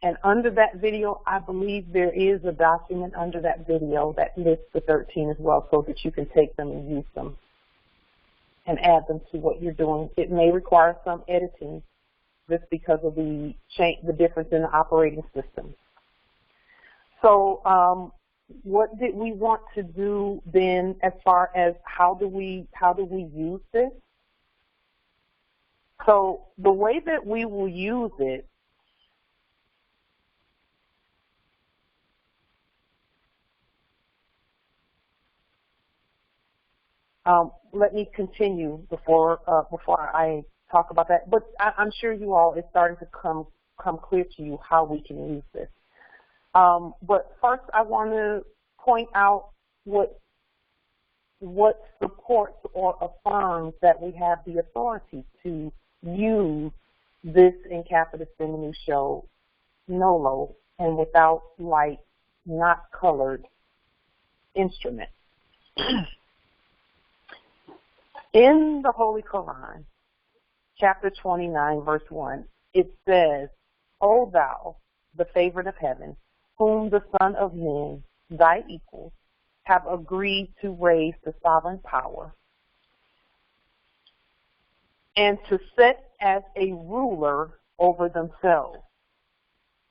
and under that video, I believe there is a document under that video that lists the 13 as well, so that you can take them and use them and add them to what you're doing. It may require some editing just because of the difference in the operating system. So what did we want to do then as far as how do we use this? So the way that we will use it let me continue before I talk about that. But I'm sure you all, it's starting to come clear to you how we can use this. But first, I want to point out what supports or affirms that we have the authority to use this in capitis diminutio nolo and without light, not colored instrument. In the Holy Quran, chapter 29, verse 1, it says, O thou, the favorite of heaven, whom the Son of Men, thy equals, have agreed to raise to sovereign power, and to set as a ruler over themselves.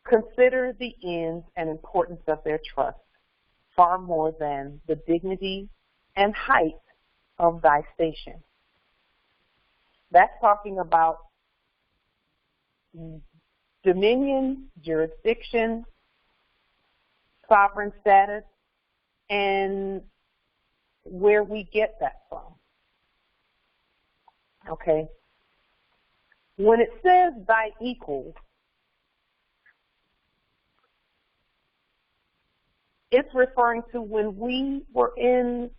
Consider the ends and importance of their trust, far more than the dignity and height of thy station. That's talking about dominion, jurisdiction, sovereign status, and where we get that from. Okay? When it says thy equals, it's referring to when we were in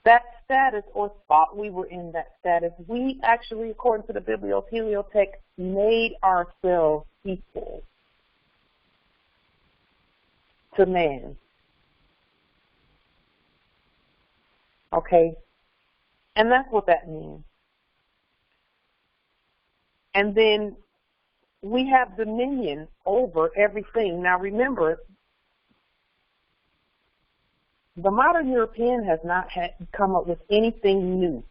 that status or thought we were in that status. We actually, according to the biblioteliotext, made ourselves equal to man. Okay? And that's what that means. And then we have dominion over everything. Now remember, the modern European has not come up with anything new,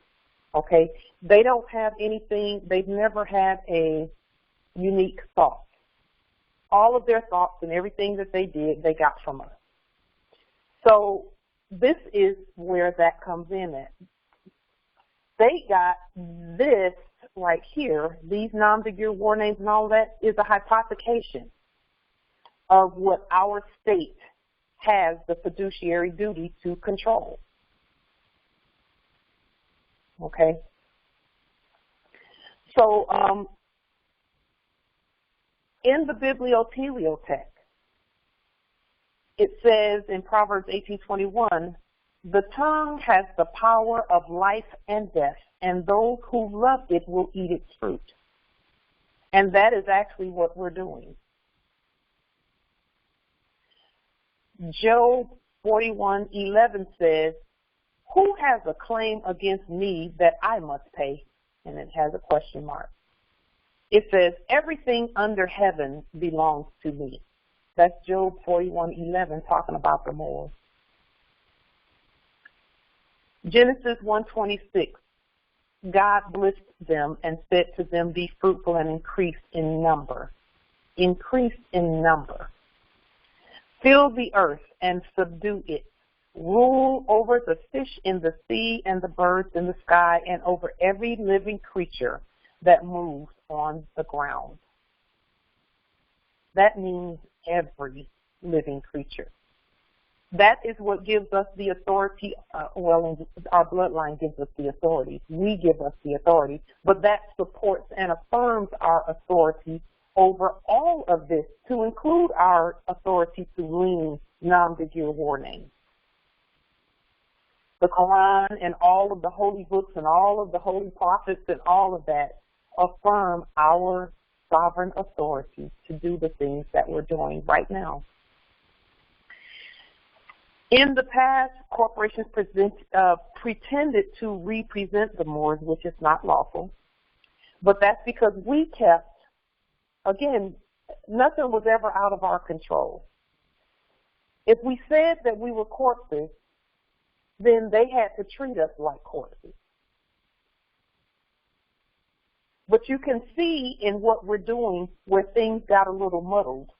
okay? They don't have anything, they've never had a unique thought. All of their thoughts and everything that they did, they got from us. So this is where that comes in at. They got this right here, these nom de guerre war names and all that is a hypothecation of what our state has the fiduciary duty to control. Okay? So, in the biblioteliotext, it says in Proverbs 18:21, the tongue has the power of life and death, and those who love it will eat its fruit. And that is actually what we're doing. Job 41:11 says, who has a claim against me that I must pay? And it has a question mark. It says, everything under heaven belongs to me. That's Job 41:11 talking about the Moors. Genesis 1:26, God blessed them and said to them, be fruitful and increase in number. Increase in number. Fill the earth and subdue it. Rule over the fish in the sea and the birds in the sky and over every living creature that moves on the ground. That means every living creature. That is what gives us the authority. Our bloodline gives us the authority. We give us the authority. But that supports and affirms our authority over all of this, to include our authority to lean nom de Dieu war names. The Quran and all of the holy books and all of the holy prophets and all of that affirm our sovereign authority to do the things that we're doing right now. In the past, corporations pretended to represent the Moors, which is not lawful. But that's because we kept, again, nothing was ever out of our control. If we said that we were corpses, then they had to treat us like corpses. But you can see in what we're doing where things got a little muddled,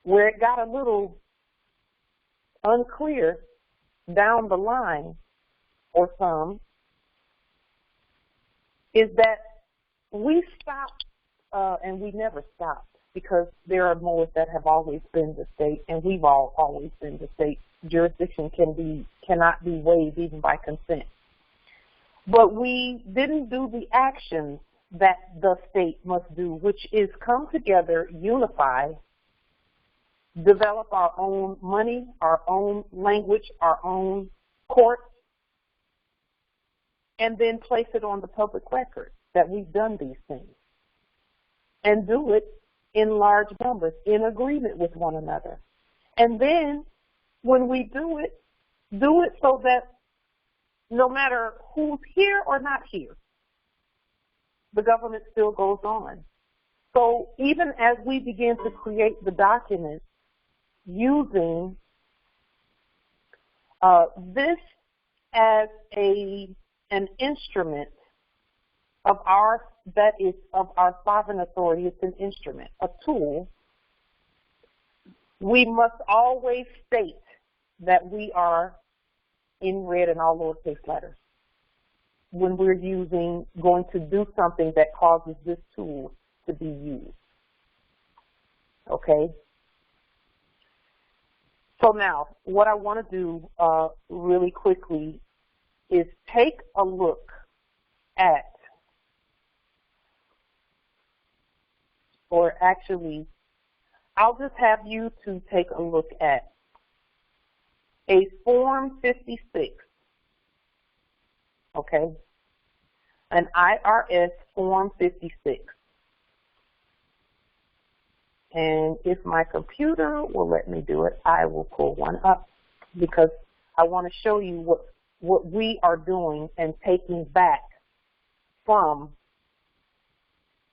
where it got a little unclear down the line, or some, is that we stopped, and we never stopped, because there are Moors that have always been the state, and we've always been the state. Jurisdiction cannot be waived even by consent. But we didn't do the actions that the state must do, which is come together, unify, develop our own money, our own language, our own courts, and then place it on the public record that we've done these things. And do it in large numbers, in agreement with one another. And then when we do it so that no matter who's here or not here, the government still goes on. So even as we begin to create the documents using this as an instrument of our sovereign authority, it's an instrument, a tool, we must always state that we are in red and all lowercase letters when we're going to do something that causes this tool to be used. Okay? So now, what I want to do really quickly is take a look at, or actually, I'll just have you to take a look at a Form 56, okay, an IRS Form 56. And if my computer will let me do it, I will pull one up, because I want to show you what we are doing and taking back from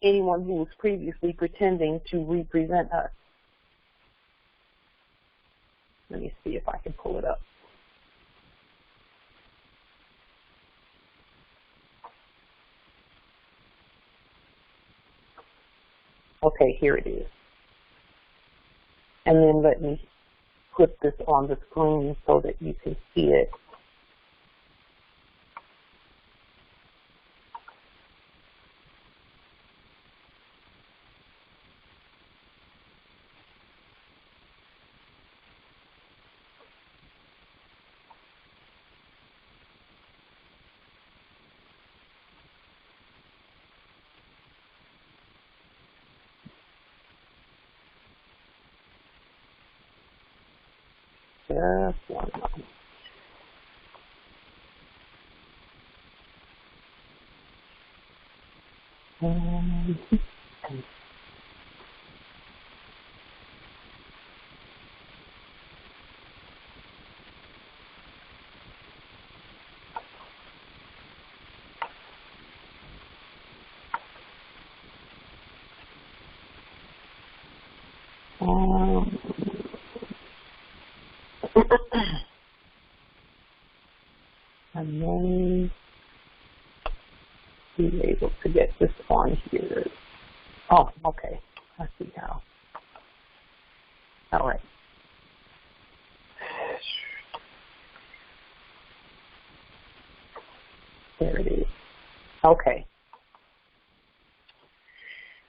anyone who was previously pretending to represent us. Let me see if I can pull it up. Okay, here it is. And then let me put this on the screen so that you can see it. Just one moment. I may be able to get this on here. Oh, okay. I see how. All right. There it is. Okay.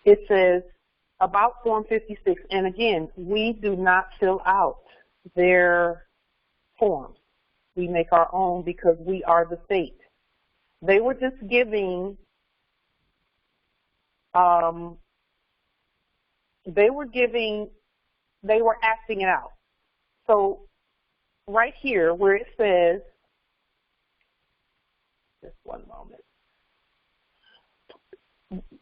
It says about Form 56, and again, we do not fill out their forms. We make our own because we are the state. They were just giving, they were acting it out. So right here where it says, just one moment.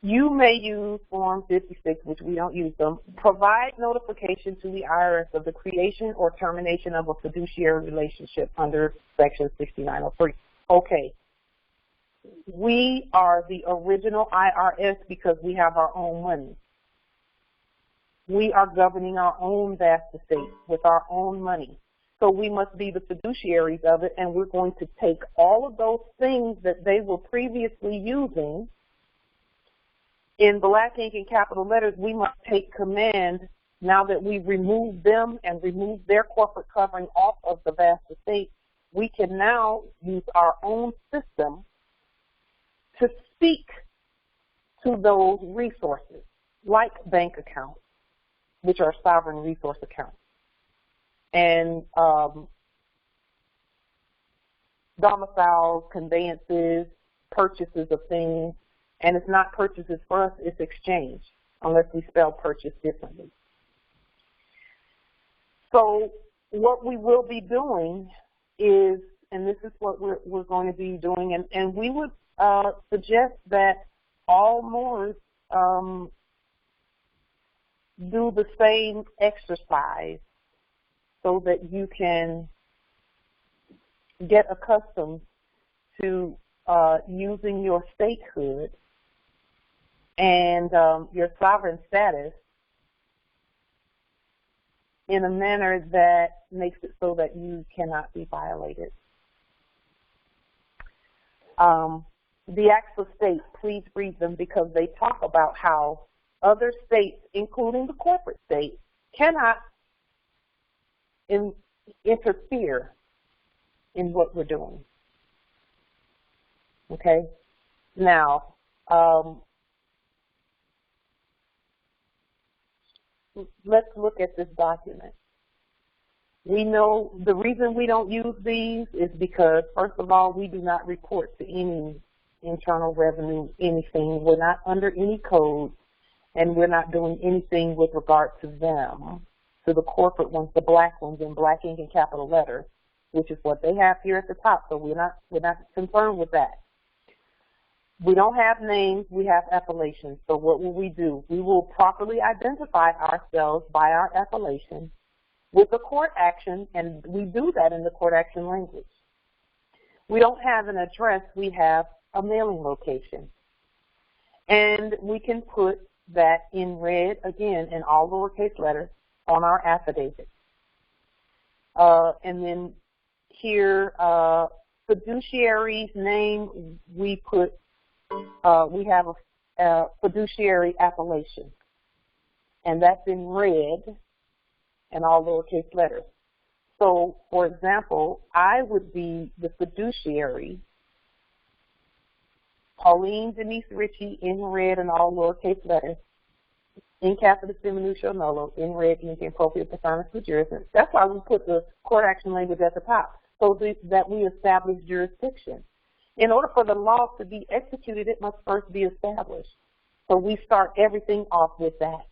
You may use Form 56, which we don't use them. Provide notification to the IRS of the creation or termination of a fiduciary relationship under Section 6903. Okay. We are the original IRS because we have our own money. We are governing our own vast estate with our own money. So we must be the fiduciaries of it, and we're going to take all of those things that they were previously using in black ink and capital letters. We must take command now that we've removed them and removed their corporate covering off of the vast estate. We can now use our own system to speak to those resources, like bank accounts, which are sovereign resource accounts, and domiciles, conveyances, purchases of things. And it's not purchases for us, it's exchange, unless we spell purchase differently. So what we will be doing is, and this is what we're going to be doing, and we would suggest that all Moors do the same exercise so that you can get accustomed to using your statehood and your sovereign status in a manner that makes it so that you cannot be violated. The acts of state, please read them because they talk about how other states, including the corporate state, cannot interfere in what we're doing. Okay? Now, let's look at this document. We know the reason we don't use these is because, first of all, we do not report to any internal revenue, anything. We're not under any code, and we're not doing anything with regard to them, to the corporate ones, the black ones in black ink and capital letters, which is what they have here at the top. So we're not concerned with that. We don't have names, we have appellations. So what will we do? We will properly identify ourselves by our appellation with a court action, and we do that in the court action language. We don't have an address, we have a mailing location. And we can put that in red, again, in all lowercase letters on our affidavit. And then here, fiduciary's name, we put, we have a fiduciary appellation. And that's in red and all lowercase letters. So, for example, I would be the fiduciary, Pauline Denise Ritchie, in red and all lowercase letters, in capitis diminutio nolo, in red ink appropriate personas for jurisdiction. That's why we put the court action language at the top, so that we establish jurisdiction. In order for the law to be executed, it must first be established. So we start everything off with that.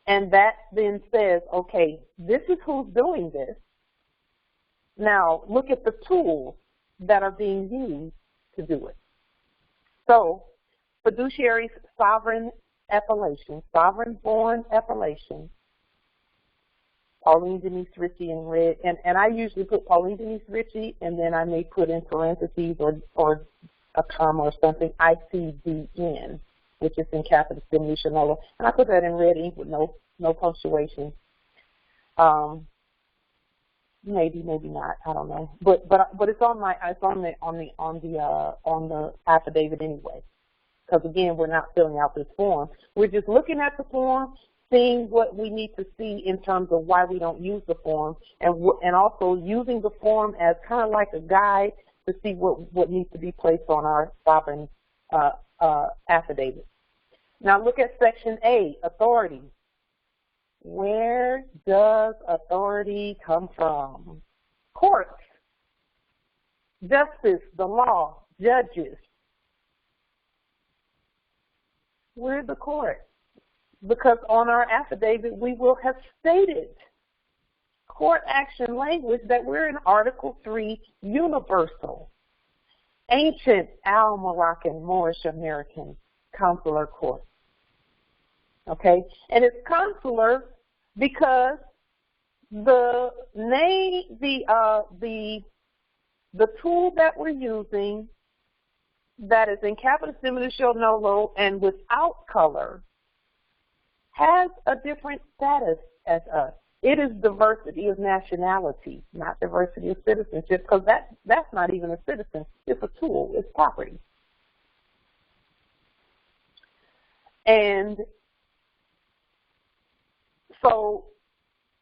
And that then says, okay, this is who's doing this. Now, look at the tools that are being used to do it. So, fiduciary's sovereign appellation, sovereign-born appellation, Pauline Denise Ritchie in red, and I usually put Pauline Denise Ritchie, and then I may put in parentheses or a comma or something, ICDN, which is in capitis, diminutio, nolo, and I put that in red ink with no punctuation. Maybe not, I don't know, but it's on the affidavit anyway, because again, we're not filling out this form. We're just looking at the form, seeing what we need to see in terms of why we don't use the form, and also using the form as kind of like a guide to see what needs to be placed on our sovereign affidavit. Now look at section A, authority. Where does authority come from? Courts, justice, the law, judges. We're the court, because on our affidavit we will have stated court action language that we're in Article 3 universal, ancient Al-Moroccan, Moorish American consular court. Okay, and it's consular because the tool that we're using that is in capitis, diminutio, nolo, and without color has a different status as us. It is diversity of nationality, not diversity of citizenship, because that's not even a citizen. It's a tool. It's property. And so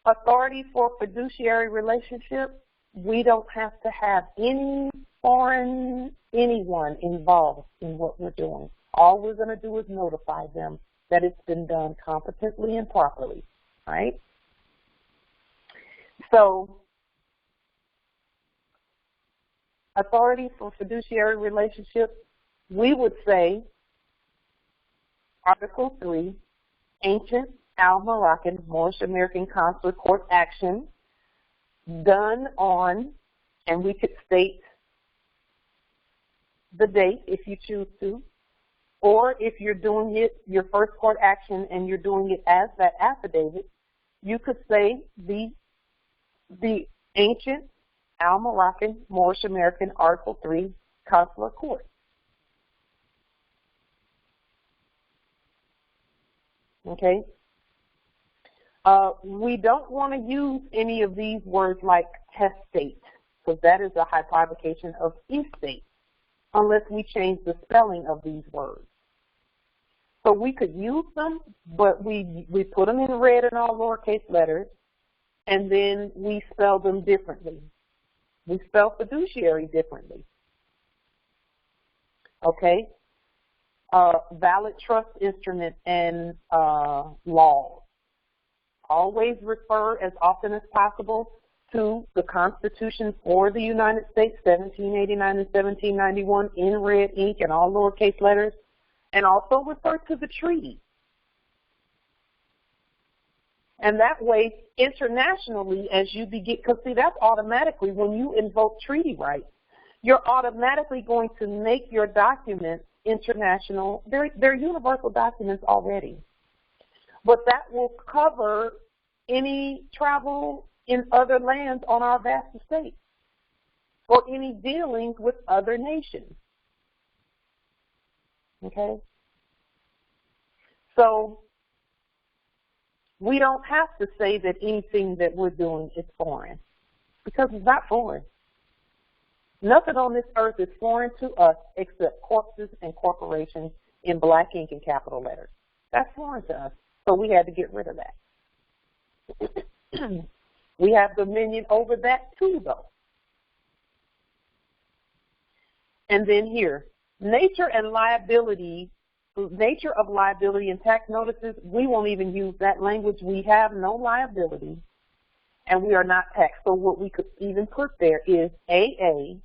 authority for fiduciary relationship, we don't have to have anyone involved in what we're doing. All we're going to do is notify them that it's been done competently and properly, right? So authority for fiduciary relationship, we would say Article 3, ancient Al-Moroccan, Moorish American consular court action done on, and we could state the date if you choose to, or if you're doing it, your first court action, and you're doing it as that affidavit, you could say the ancient Al-Moroccan, Moorish American Article 3 consular court. Okay? We don't want to use any of these words like testate, because that is a hypothecation of estate, unless we change the spelling of these words. So we could use them, but we put them in red in all lowercase letters, and then we spell them differently. We spell fiduciary differently. Okay? Valid trust instrument and laws. Always refer as often as possible to the Constitution for the United States, 1789 and 1791, in red ink and all lowercase letters, and also refer to the treaty. And that way, internationally, as you begin, because see, that's automatically, when you invoke treaty rights, you're automatically going to make your documents international. They're universal documents already. But that will cover any travel in other lands on our vast estate, or any dealings with other nations. Okay? So we don't have to say that anything that we're doing is foreign, because it's not foreign. Nothing on this earth is foreign to us except corpses and corporations in black ink and capital letters. That's foreign to us. So we had to get rid of that. We have dominion over that too, though. And then here, nature of liability and tax notices, we won't even use that language. We have no liability, and we are not taxed. So what we could even put there is AA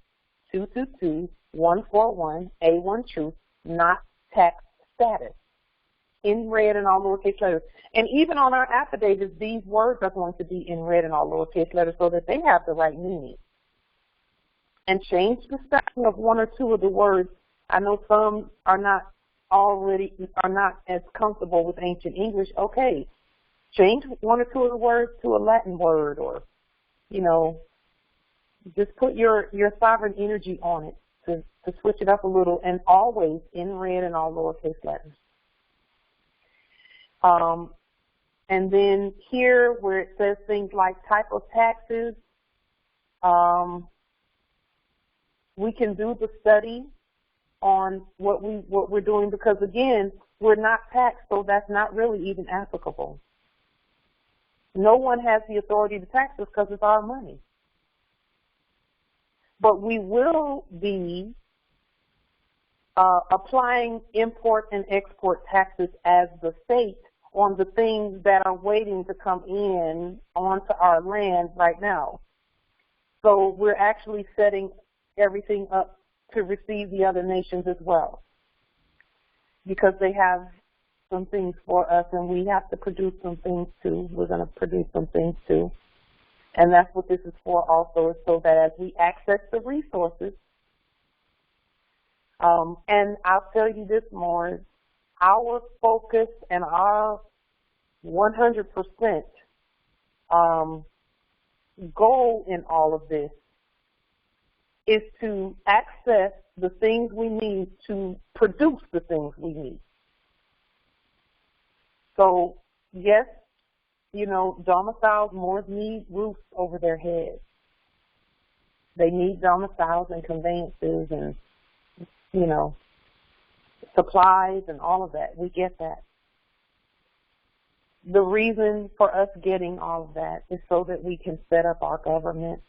222-141, A1 truth, not tax status, in red and all lowercase letters. And even on our affidavits, these words are going to be in red and all lowercase letters so that they have the right meaning. and change the spelling of one or two of the words. I know some are not as comfortable with ancient English. Okay, change one or two of the words to a Latin word, or, you know, just put your sovereign energy on it to switch it up a little, and always in red and all lowercase letters. And then here where it says things like type of taxes, we can do the study on what we're doing, because again, we're not taxed, so that's not really even applicable. No one has the authority to tax us because it's our money. But we will be applying import and export taxes as the state on the things that are waiting to come in onto our land right now. So we're actually setting everything up to receive the other nations as well, because they have some things for us and we have to produce some things too. We're going to produce some things too. And that's what this is for also, is so that as we access the resources, and I'll tell you this more, our focus and our 100% goal in all of this is to access the things we need to produce the things we need. So, yes, you know, domiciles, Moors need roofs over their heads. They need domiciles and conveyances and, you know, supplies and all of that. We get that. The reason for us getting all of that is so that we can set up our government.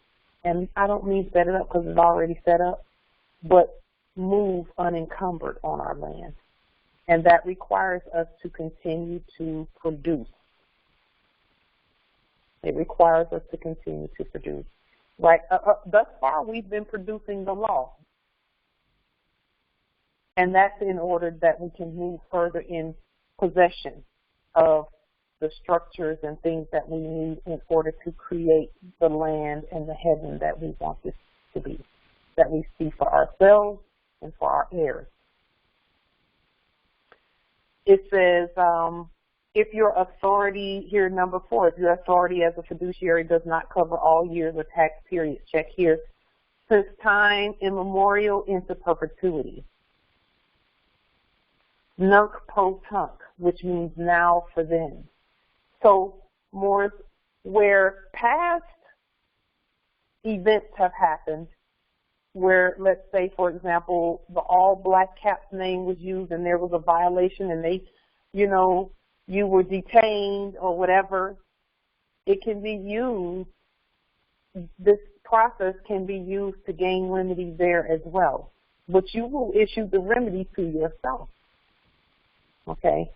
And I don't mean set it up because it's already set up, but move unencumbered on our land. And that requires us to continue to produce. It requires us to continue to produce. Right? Thus far, we've been producing the law. And that's in order that we can move further in possession of the structures and things that we need in order to create the land and the heaven that we want this to be, that we see for ourselves and for our heirs. It says, if your authority, here number 4, if your authority as a fiduciary does not cover all years or tax periods, check here, since time immemorial into perpetuity. Nunc pro tunc, which means now for then. So, more where past events have happened, where, let's say, for example, the all-black cap's name was used and there was a violation and they, you know, you were detained or whatever, it can be used, this process can be used to gain remedy there as well. But you will issue the remedy to yourself, okay?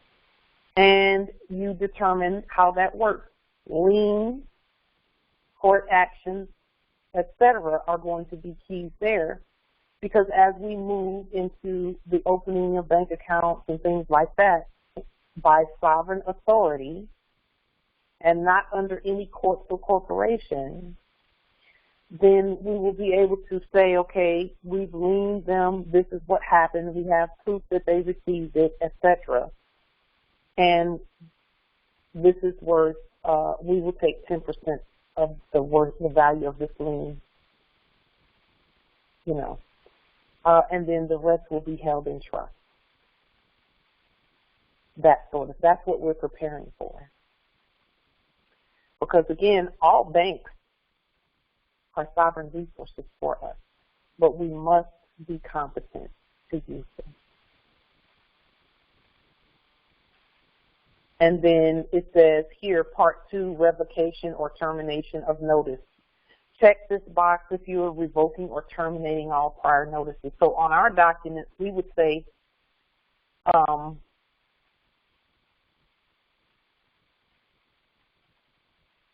And you determine how that works. Lien, court actions, etc. are going to be keys there, because as we move into the opening of bank accounts and things like that by sovereign authority and not under any court or corporation, then we will be able to say, okay, we've liened them, this is what happened, we have proof that they received it, etc. And this is worth, we will take 10% of the value of this lien, you know, and then the rest will be held in trust. That's what we're preparing for. Because again, all banks are sovereign resources for us, but we must be competent to use them. And then it says here, Part 2, revocation or termination of notice. Check this box if you are revoking or terminating all prior notices. So on our documents, we would say,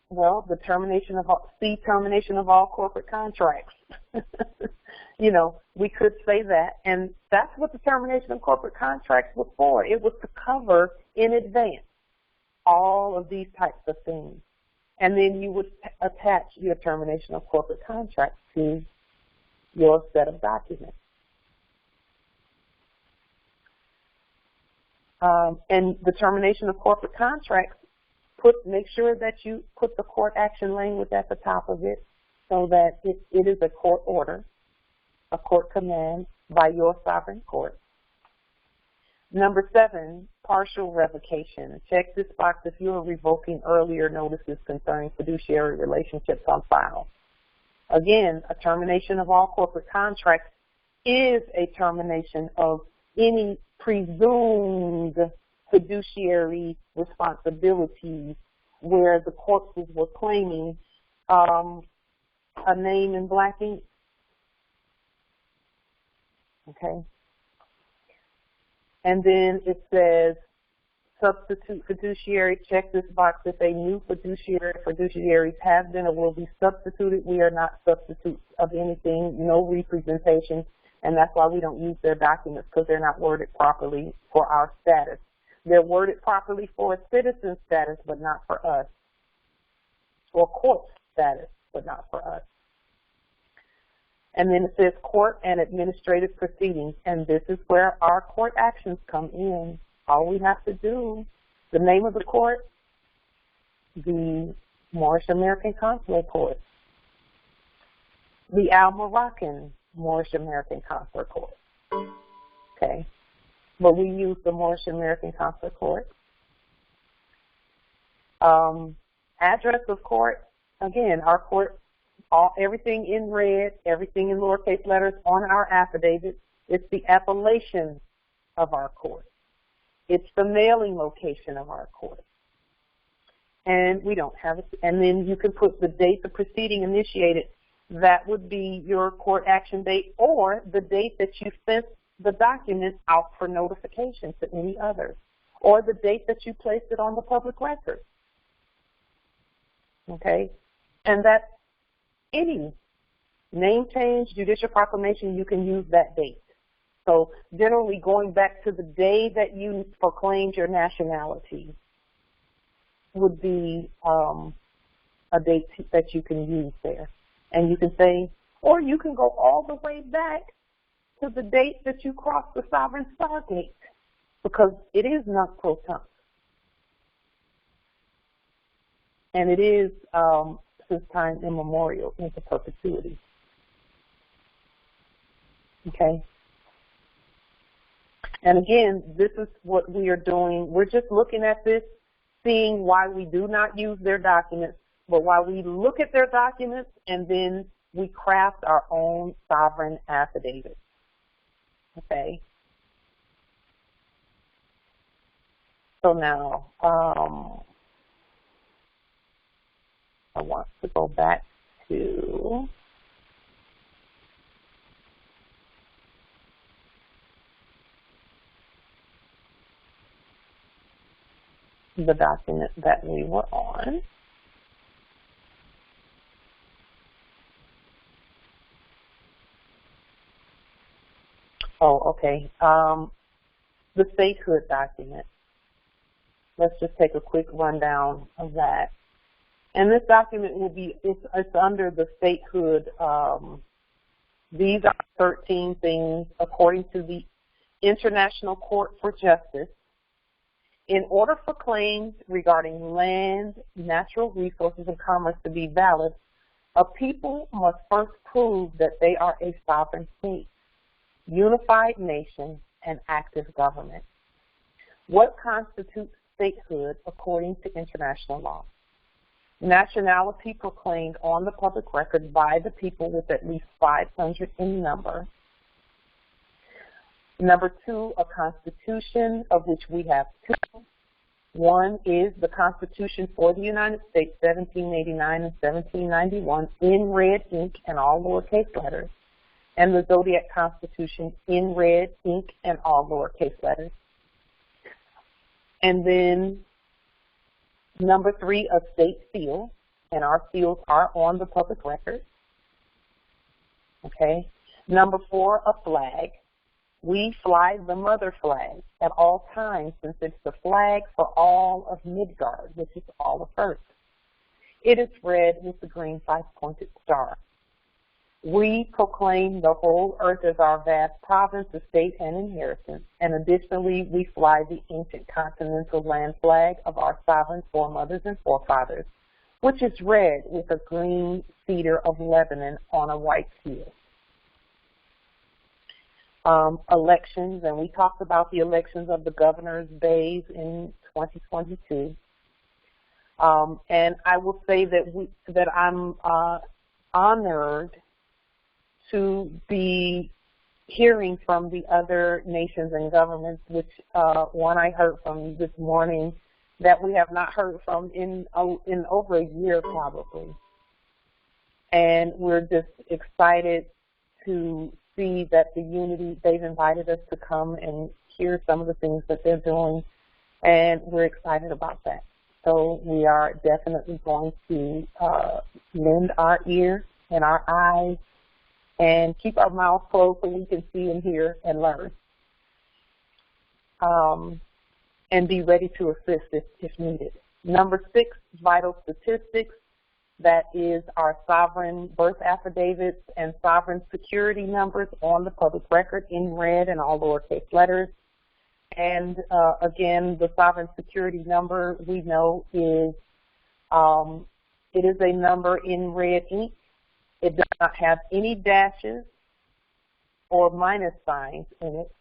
well, the termination of all corporate contracts. You know, we could say that, and that's what the termination of corporate contracts was for. It was to cover in advance all of these types of things. And then you would attach your termination of corporate contracts to your set of documents. And the termination of corporate contracts, make sure that you put the court action language at the top of it so that it is a court order, a court command by your sovereign court. Number 7, partial revocation. Check this box if you are revoking earlier notices concerning fiduciary relationships on file. Again, a termination of all corporate contracts is a termination of any presumed fiduciary responsibilities where the corpses were claiming a name in black ink. Okay. And then it says substitute fiduciary. Check this box if a new fiduciaries have been or will be substituted. We are not substitutes of anything, no representation, and that's why we don't use their documents, because they're not worded properly for our status. They're worded properly for a citizen status, but not for us, or court status, but not for us. And then it says court and administrative proceedings, and this is where our court actions come in. All we have to do, the name of the court, the Moorish American Consular Court, the Al-Moroccan Moorish American Consular Court. Okay, but we use the Moorish American Consular Court. Address of court, again, our court, everything in red, everything in lowercase letters on our affidavit. It's the appellation of our court. It's the mailing location of our court. And we don't have it. And then you can put the date the proceeding initiated. That would be your court action date, or the date that you sent the document out for notification to any others, or the date that you placed it on the public record. Okay? And that's any name change, judicial proclamation, you can use that date. So generally going back to the day that you proclaimed your nationality would be a date that you can use there. And you can say, or you can go all the way back to the date that you crossed the sovereign stargate, because it is not pro-tunc. And it is since time immemorial into perpetuity. Okay? And again, this is what we are doing. We're just looking at this, seeing why we do not use their documents, but why we look at their documents and then we craft our own sovereign affidavit. Okay? So now, I want to go back to the document that we were on. Oh, okay. The statehood document. Let's just take a quick rundown of that. And this document will be, it's under the statehood. These are 13 things according to the International Court for Justice. In order for claims regarding land, natural resources, and commerce to be valid, a people must first prove that they are a sovereign state, unified nation, and active government. What constitutes statehood according to international law? Nationality proclaimed on the public record by the people with at least 500 in number. Number 2, a constitution, of which we have 2. One is the Constitution for the United States, 1789 and 1791, in red ink and all lowercase letters, and the Zodiac Constitution in red ink and all lowercase letters. And then number 3, a state seal, and our seals are on the public record. Okay. Number 4, a flag. We fly the mother flag at all times, since it's the flag for all of Midgard, which is all of Earth. It is red with the green 5-pointed star. We proclaim the whole earth as our vast province, estate, and inheritance. And additionally, we fly the ancient continental land flag of our sovereign foremothers and forefathers, which is red with a green cedar of Lebanon on a white field. Elections, and we talked about the elections of the governor's bays in 2022. And I will say that I'm honored to be hearing from the other nations and governments, which one I heard from this morning that we have not heard from in over a year probably. And we're just excited to see that the unity, they've invited us to come and hear some of the things that they're doing, and we're excited about that. So we are definitely going to lend our ear and our eyes and keep our mouths closed so we can see and hear and learn. And be ready to assist if needed. Number 6, vital statistics. That is our sovereign birth affidavits and sovereign security numbers on the public record in red and all lowercase letters. And again, the sovereign security number we know is it is a number in red ink. It does not have any dashes or minus signs in it.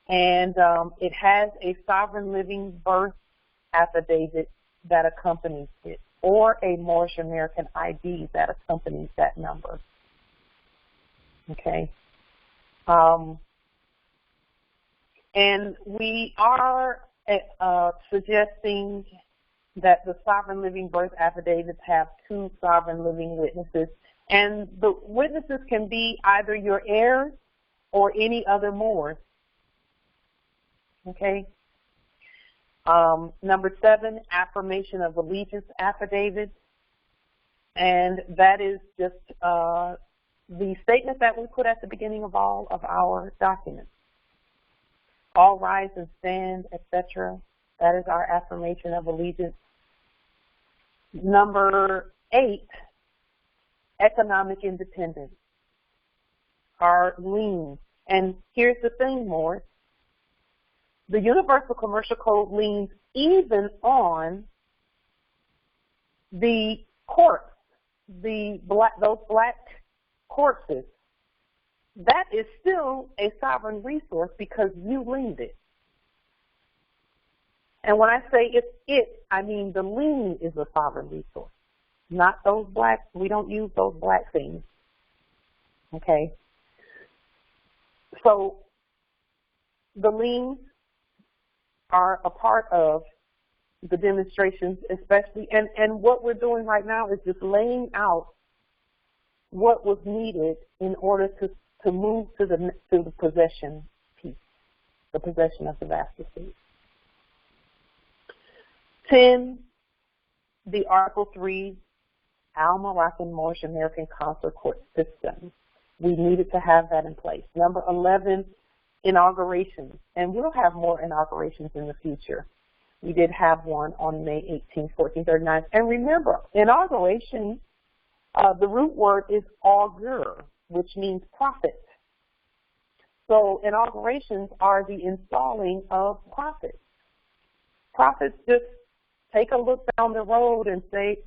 And it has a sovereign living birth affidavit that accompanies it, or a Moorishe American ID that accompanies that number. Okay. And we are suggesting that the sovereign living birth affidavits have 2 sovereign living witnesses, and the witnesses can be either your heirs or any other Moors. Okay. Number 7, affirmation of allegiance affidavit, and that is just the statement that we put at the beginning of all of our documents. All rise and stand, etc. That is our affirmation of allegiance. Number 8, economic independence, our liens. And here's the thing, Morris. The Universal Commercial Code leans even on the courts, those black corpses. That is still a sovereign resource because you liened it. And when I say I mean the lien is a sovereign resource, not those black. We don't use those black things. Okay. So the liens are a part of the demonstrations, especially, and what we're doing right now is just laying out what was needed in order to move to the possession piece, the possession of the vast estate. 10, the Article 3 Al-Moroccan Moorishe American Consular Court system. We needed to have that in place. Number 11, inaugurations, and we'll have more inaugurations in the future. We did have one on May 18, 1439. And remember, inauguration, the root word is augur, which means prophet. So inaugurations are the installing of prophets. Prophets just take a look down the road and say,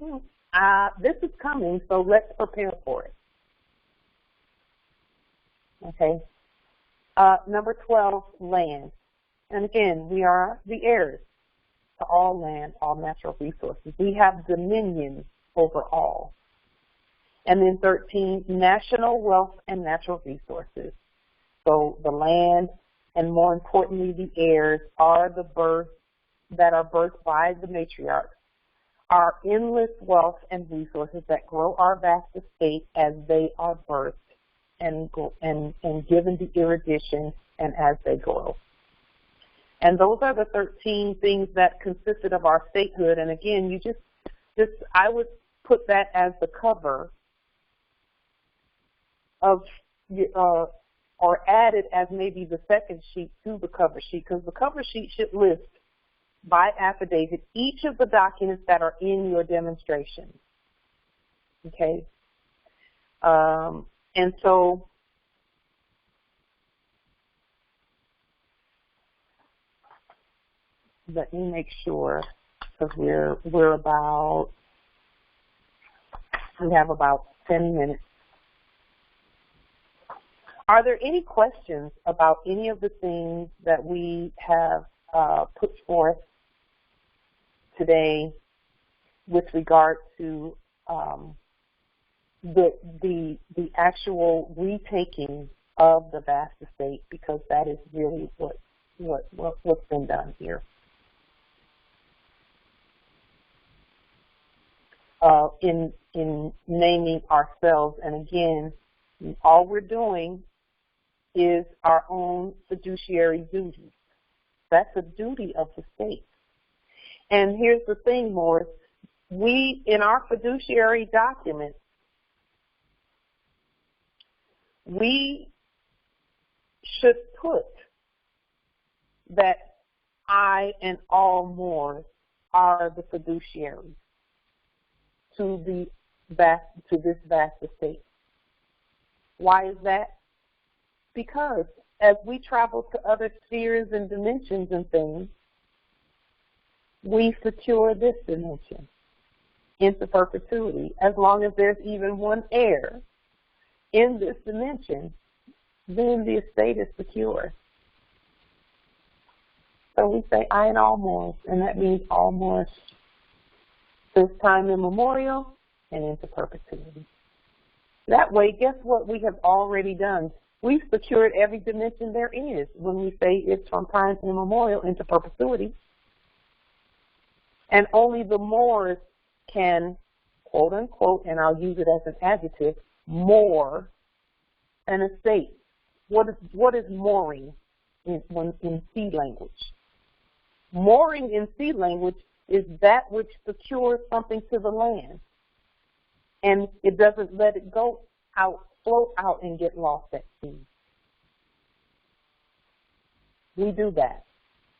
this is coming, so let's prepare for it. Okay. Number 12, land. And again, we are the heirs to all land, all natural resources. We have dominion over all. And then 13, national wealth and natural resources. So the land, and more importantly, the heirs are the birth that are birthed by the matriarchs, are endless wealth and resources that grow our vast estate as they are birthed and given the erudition and as they grow. And those are the 13 things that consisted of our statehood. And again, you just I would put that as the cover of, or add it as maybe the second sheet to the cover sheet, because the cover sheet should list by affidavit each of the documents that are in your demonstration. Okay? And so let me make sure, because we have about 10 minutes. Are there any questions about any of the things that we have put forth today with regard to the actual retaking of the vast estate, because that is really what's been done here. In naming ourselves, and again, all we're doing is our own fiduciary duties. That's a duty of the state. And here's the thing, Morris, we, in our fiduciary documents, we should put that I and all Moors are the fiduciaries to this vast estate. Why is that? Because as we travel to other spheres and dimensions and things, we secure this dimension into perpetuity. As long as there's even one heir in this dimension, then the estate is secure. So we say, I and all Moors, and that means all Moors this time immemorial and into perpetuity. That way, guess what we have already done? We've secured every dimension there is when we say it's from time immemorial into perpetuity. And only the Moors can, quote unquote, and I'll use it as an adjective, moor an estate. What is mooring in sea language? Mooring in sea language is that which secures something to the land, and it doesn't let it go out, float out and get lost at sea. We do that.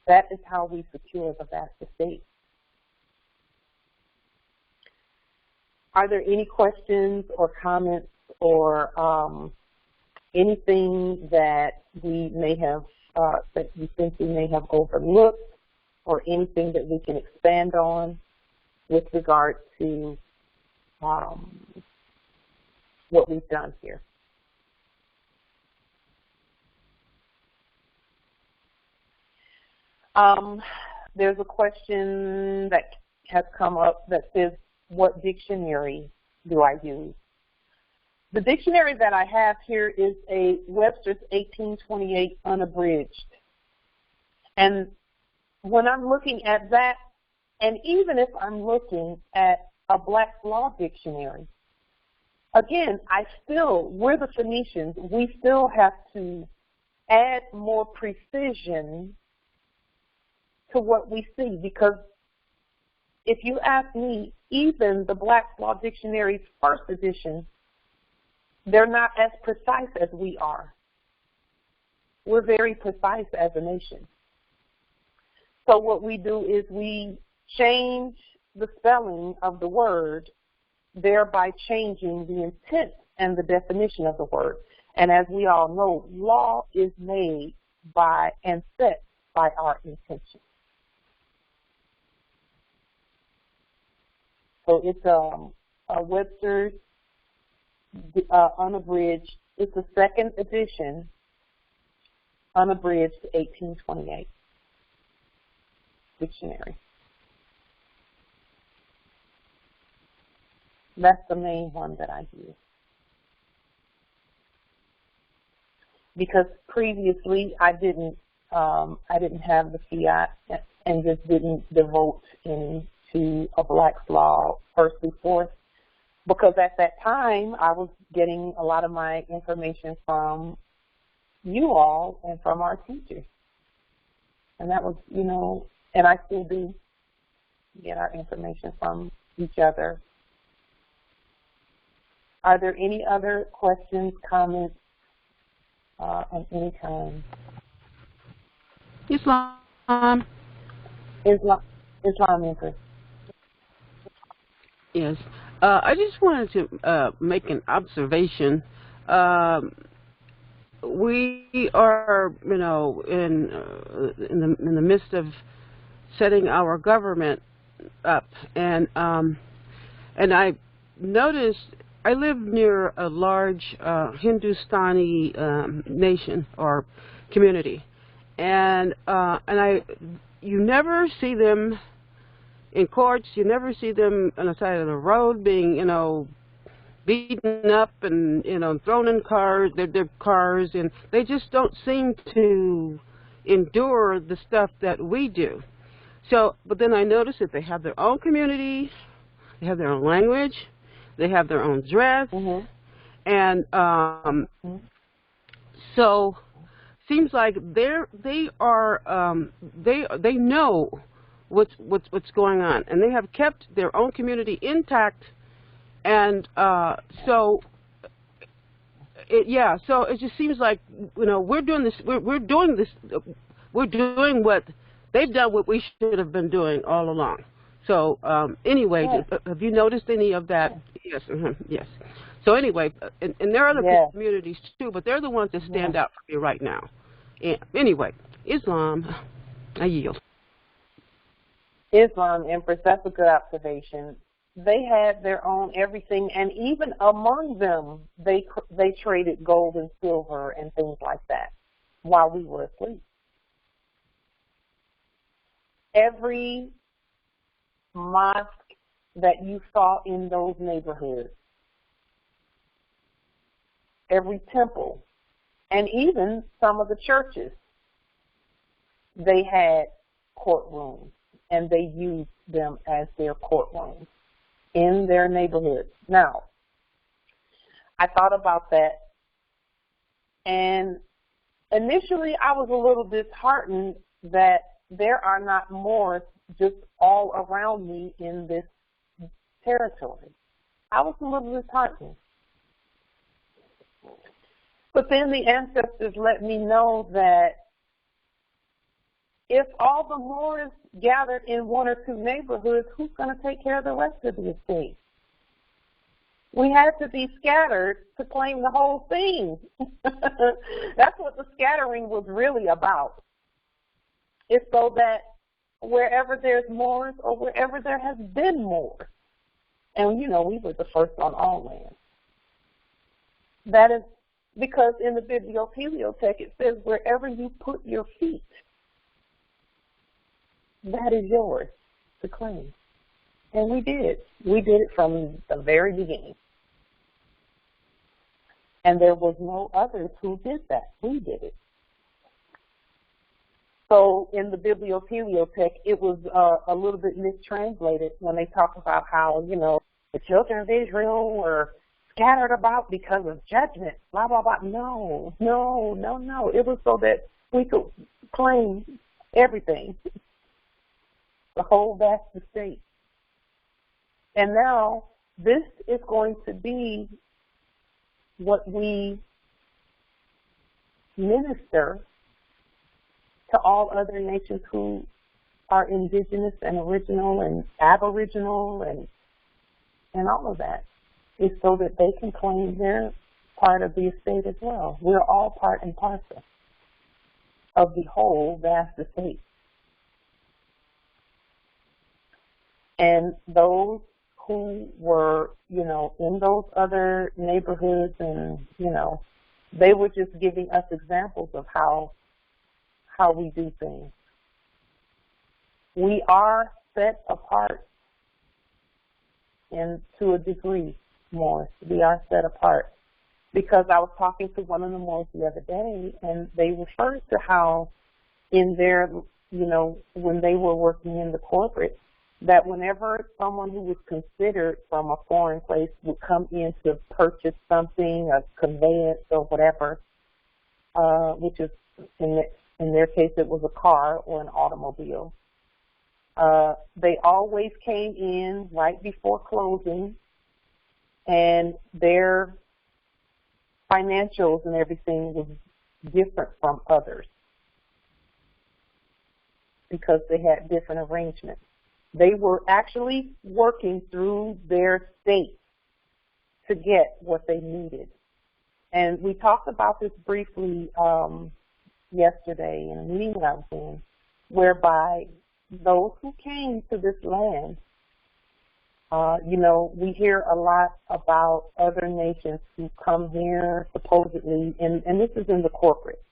That is how we secure the vast estate. Are there any questions or comments or anything that we may have, that you think we may have overlooked, or anything that we can expand on with regard to what we've done here? There's a question that has come up that says, what dictionary do I use? The dictionary that I have here is a Webster's 1828 unabridged. And when I'm looking at that, and even if I'm looking at a Black's Law Dictionary, again, we're the Phoenicians, we still have to add more precision to what we see, because if you ask me, even the Black's Law Dictionary's first edition, they're not as precise as we are. We're very precise as a nation. So what we do is we change the spelling of the word, thereby changing the intent and the definition of the word. And as we all know, law is made by and set by our intention. So it's a Webster's unabridged. It's the second edition, unabridged 1828 dictionary. That's the main one that I use. Because previously I didn't have the fiat and just didn't devote into a Black's Law first through fourth, because at that time I was getting a lot of my information from you all and from our teachers. And that was, and I still do get our information from each other. Are there any other questions, comments at any time? Islam, interest. Yes. I just wanted to make an observation um, we are, in the midst of setting our government up, and I noticed I live near a large Hindustani nation or community, and you never see them in courts. You never see them on the side of the road being, beaten up and, thrown in cars, their cars, and they just don't seem to endure the stuff that we do. So, but then I noticed that they have their own community, they have their own language, they have their own dress, and so seems like they know what's going on, and they have kept their own community intact. And so it just seems like we're doing this. We're doing this. We're doing what they've done. What we should have been doing all along. So anyway, have you noticed any of that? Yes. Yes. So anyway, and there are other communities too, but they're the ones that stand out for me right now. And anyway, Islam. I yield. Islam, Empress. That's a good observation. They had their own everything, and even among them, they traded gold and silver and things like that while we were asleep. Every mosque that you saw in those neighborhoods, every temple, and even some of the churches, they had courtrooms, and they used them as their courtrooms in their neighborhoods. Now, I thought about that, and initially I was a little disheartened that there are not more just all around me in this territory. I was a little disheartened. But then the ancestors let me know that if all the Moors gathered in one or two neighborhoods, who's going to take care of the rest of the estate? We had to be scattered to claim the whole thing. That's what the scattering was really about. It's so that wherever there's Moors or wherever there has been Moors, and we were the first on all land. That is because in the bibliothek it says wherever you put your feet, that is yours to claim. And we did. We did it from the very beginning. And there was no others who did that. We did it. So in the bibliothek, it was a little bit mistranslated when they talk about how, the children of Israel were scattered about because of judgment, blah, blah, blah. No. It was so that we could claim everything, the whole vast estate. And now this is going to be what we minister to all other nations who are indigenous and original and aboriginal and all of that, is so that they can claim their part of the estate as well. We're all part and parcel of the whole vast estate. And those who were, in those other neighborhoods and, they were just giving us examples of how we do things. We are set apart, and to a degree, Moors. We are set apart. Because I was talking to one of the Moors the other day, and they referred to how in their, when they were working in the corporate, that whenever someone who was considered from a foreign place would come in to purchase something, a conveyance or whatever, which is, in their case, it was a car or an automobile, they always came in right before closing, and their financials and everything was different from others because they had different arrangements. They were actually working through their state to get what they needed. And we talked about this briefly yesterday in a meeting I was in, whereby those who came to this land, you know, we hear a lot about other nations who come here supposedly, and this is in the corporate.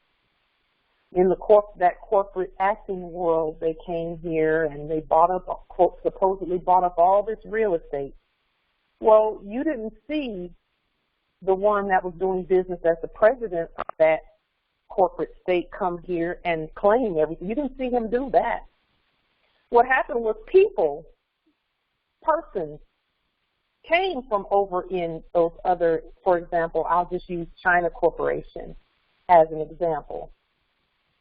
In the that corporate acting world, they came here and they bought up, supposedly bought up all this real estate. Well, you didn't see the one that was doing business as the president of that corporate state come here and claim everything. You didn't see him do that. What happened was persons came from over in those other, for example, I'll just use China Corporation as an example.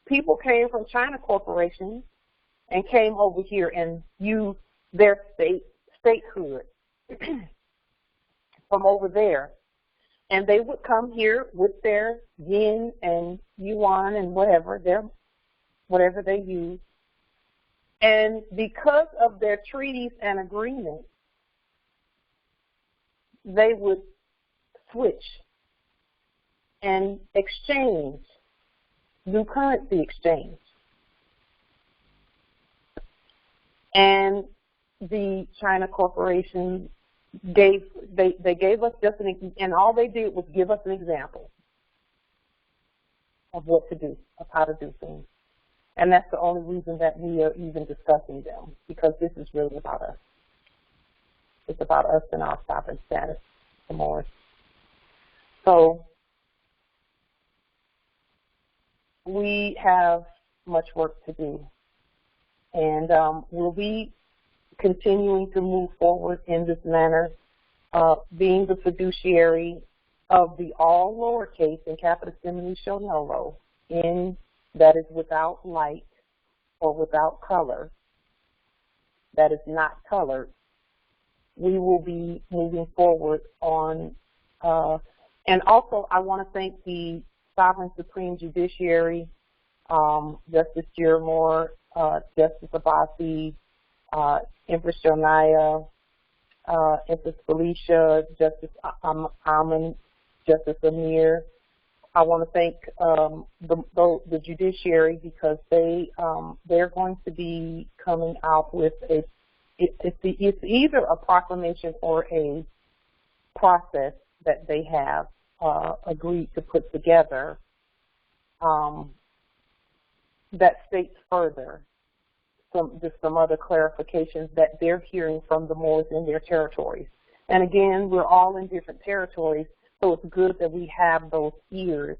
People came from China Corporation and came over here and used their statehood from over there. And they would come here with their yen and yuan and whatever they use. And because of their treaties and agreements, they would switch and exchange, do currency exchange. And the China Corporation gave us just and all they did was give us an example of what to do, of how to do things. And that's the only reason that we are even discussing them, because this is really about us. It's about us and our sovereign status, the Moors. So we have much work to do, and we'll be continuing to move forward in this manner, being the fiduciary of the all lowercase in capitis diminutio nolo, in that is without light or without color, that is not colored. We will be moving forward on, and also I want to thank the Sovereign Supreme Judiciary, Justice Jermore, Justice Abbasi, Empress Jonaya, Empress Felicia, Justice Almond, Justice Amir. I want to thank the judiciary, because they're going to be coming out with it's either a proclamation or a process that they have agreed to put together that states further some other clarifications that they're hearing from the Moors in their territories. And again, we're all in different territories, so it's good that we have those ears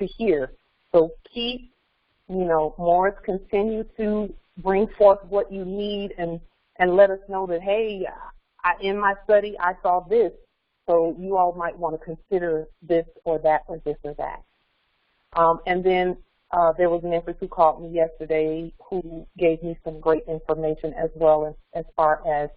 to hear. So keep, Moors, continue to bring forth what you need and let us know that, hey, in my study I saw this, so you all might want to consider this or that or this or that. And then there was an empress who called me yesterday who gave me some great information as well as far as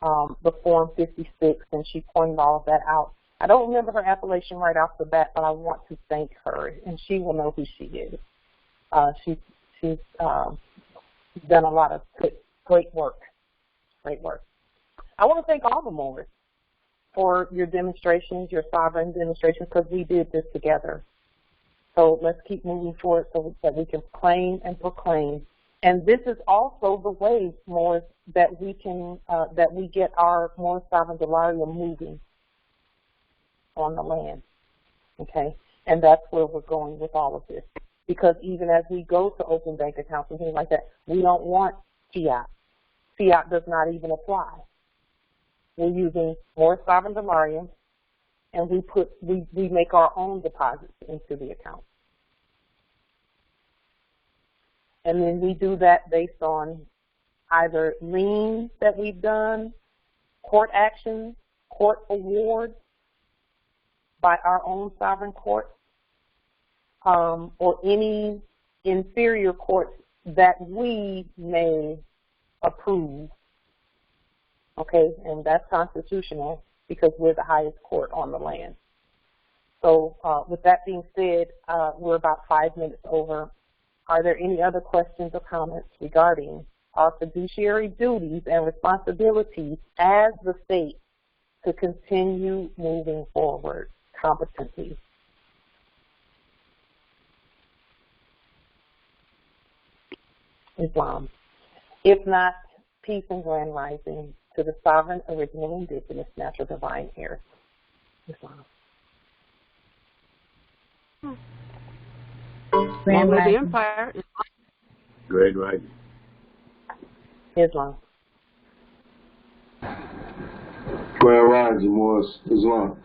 the Form 56, and she pointed all of that out. I don't remember her appellation right off the bat, but I want to thank her, and she will know who she is. She's done a lot of great work. Great work. I want to thank all the Moors for your demonstrations, your sovereign demonstrations, because we did this together. So let's keep moving forward so that we can claim and proclaim. And this is also the way, Moors, that we can that we get our Moor sovereign delarium moving on the land. Okay, and that's where we're going with all of this. Because even as we go to open bank accounts and things like that, we don't want fiat. Fiat does not even apply. We're using Moor sovereign delarium, and we make our own deposits into the account. And then we do that based on either liens that we've done, court actions, court awards by our own sovereign court, or any inferior courts that we may approve. Okay, and that's constitutional because we're the highest court on the land. So with that being said, we're about 5 minutes over. Are there any other questions or comments regarding our fiduciary duties and responsibilities as the state to continue moving forward? competently. Islam. If not, peace and grand rising to the sovereign, original, indigenous, natural, divine heirs. Islam. Long live the empire. Great rising. Islam. Grand rising, Morris. Islam.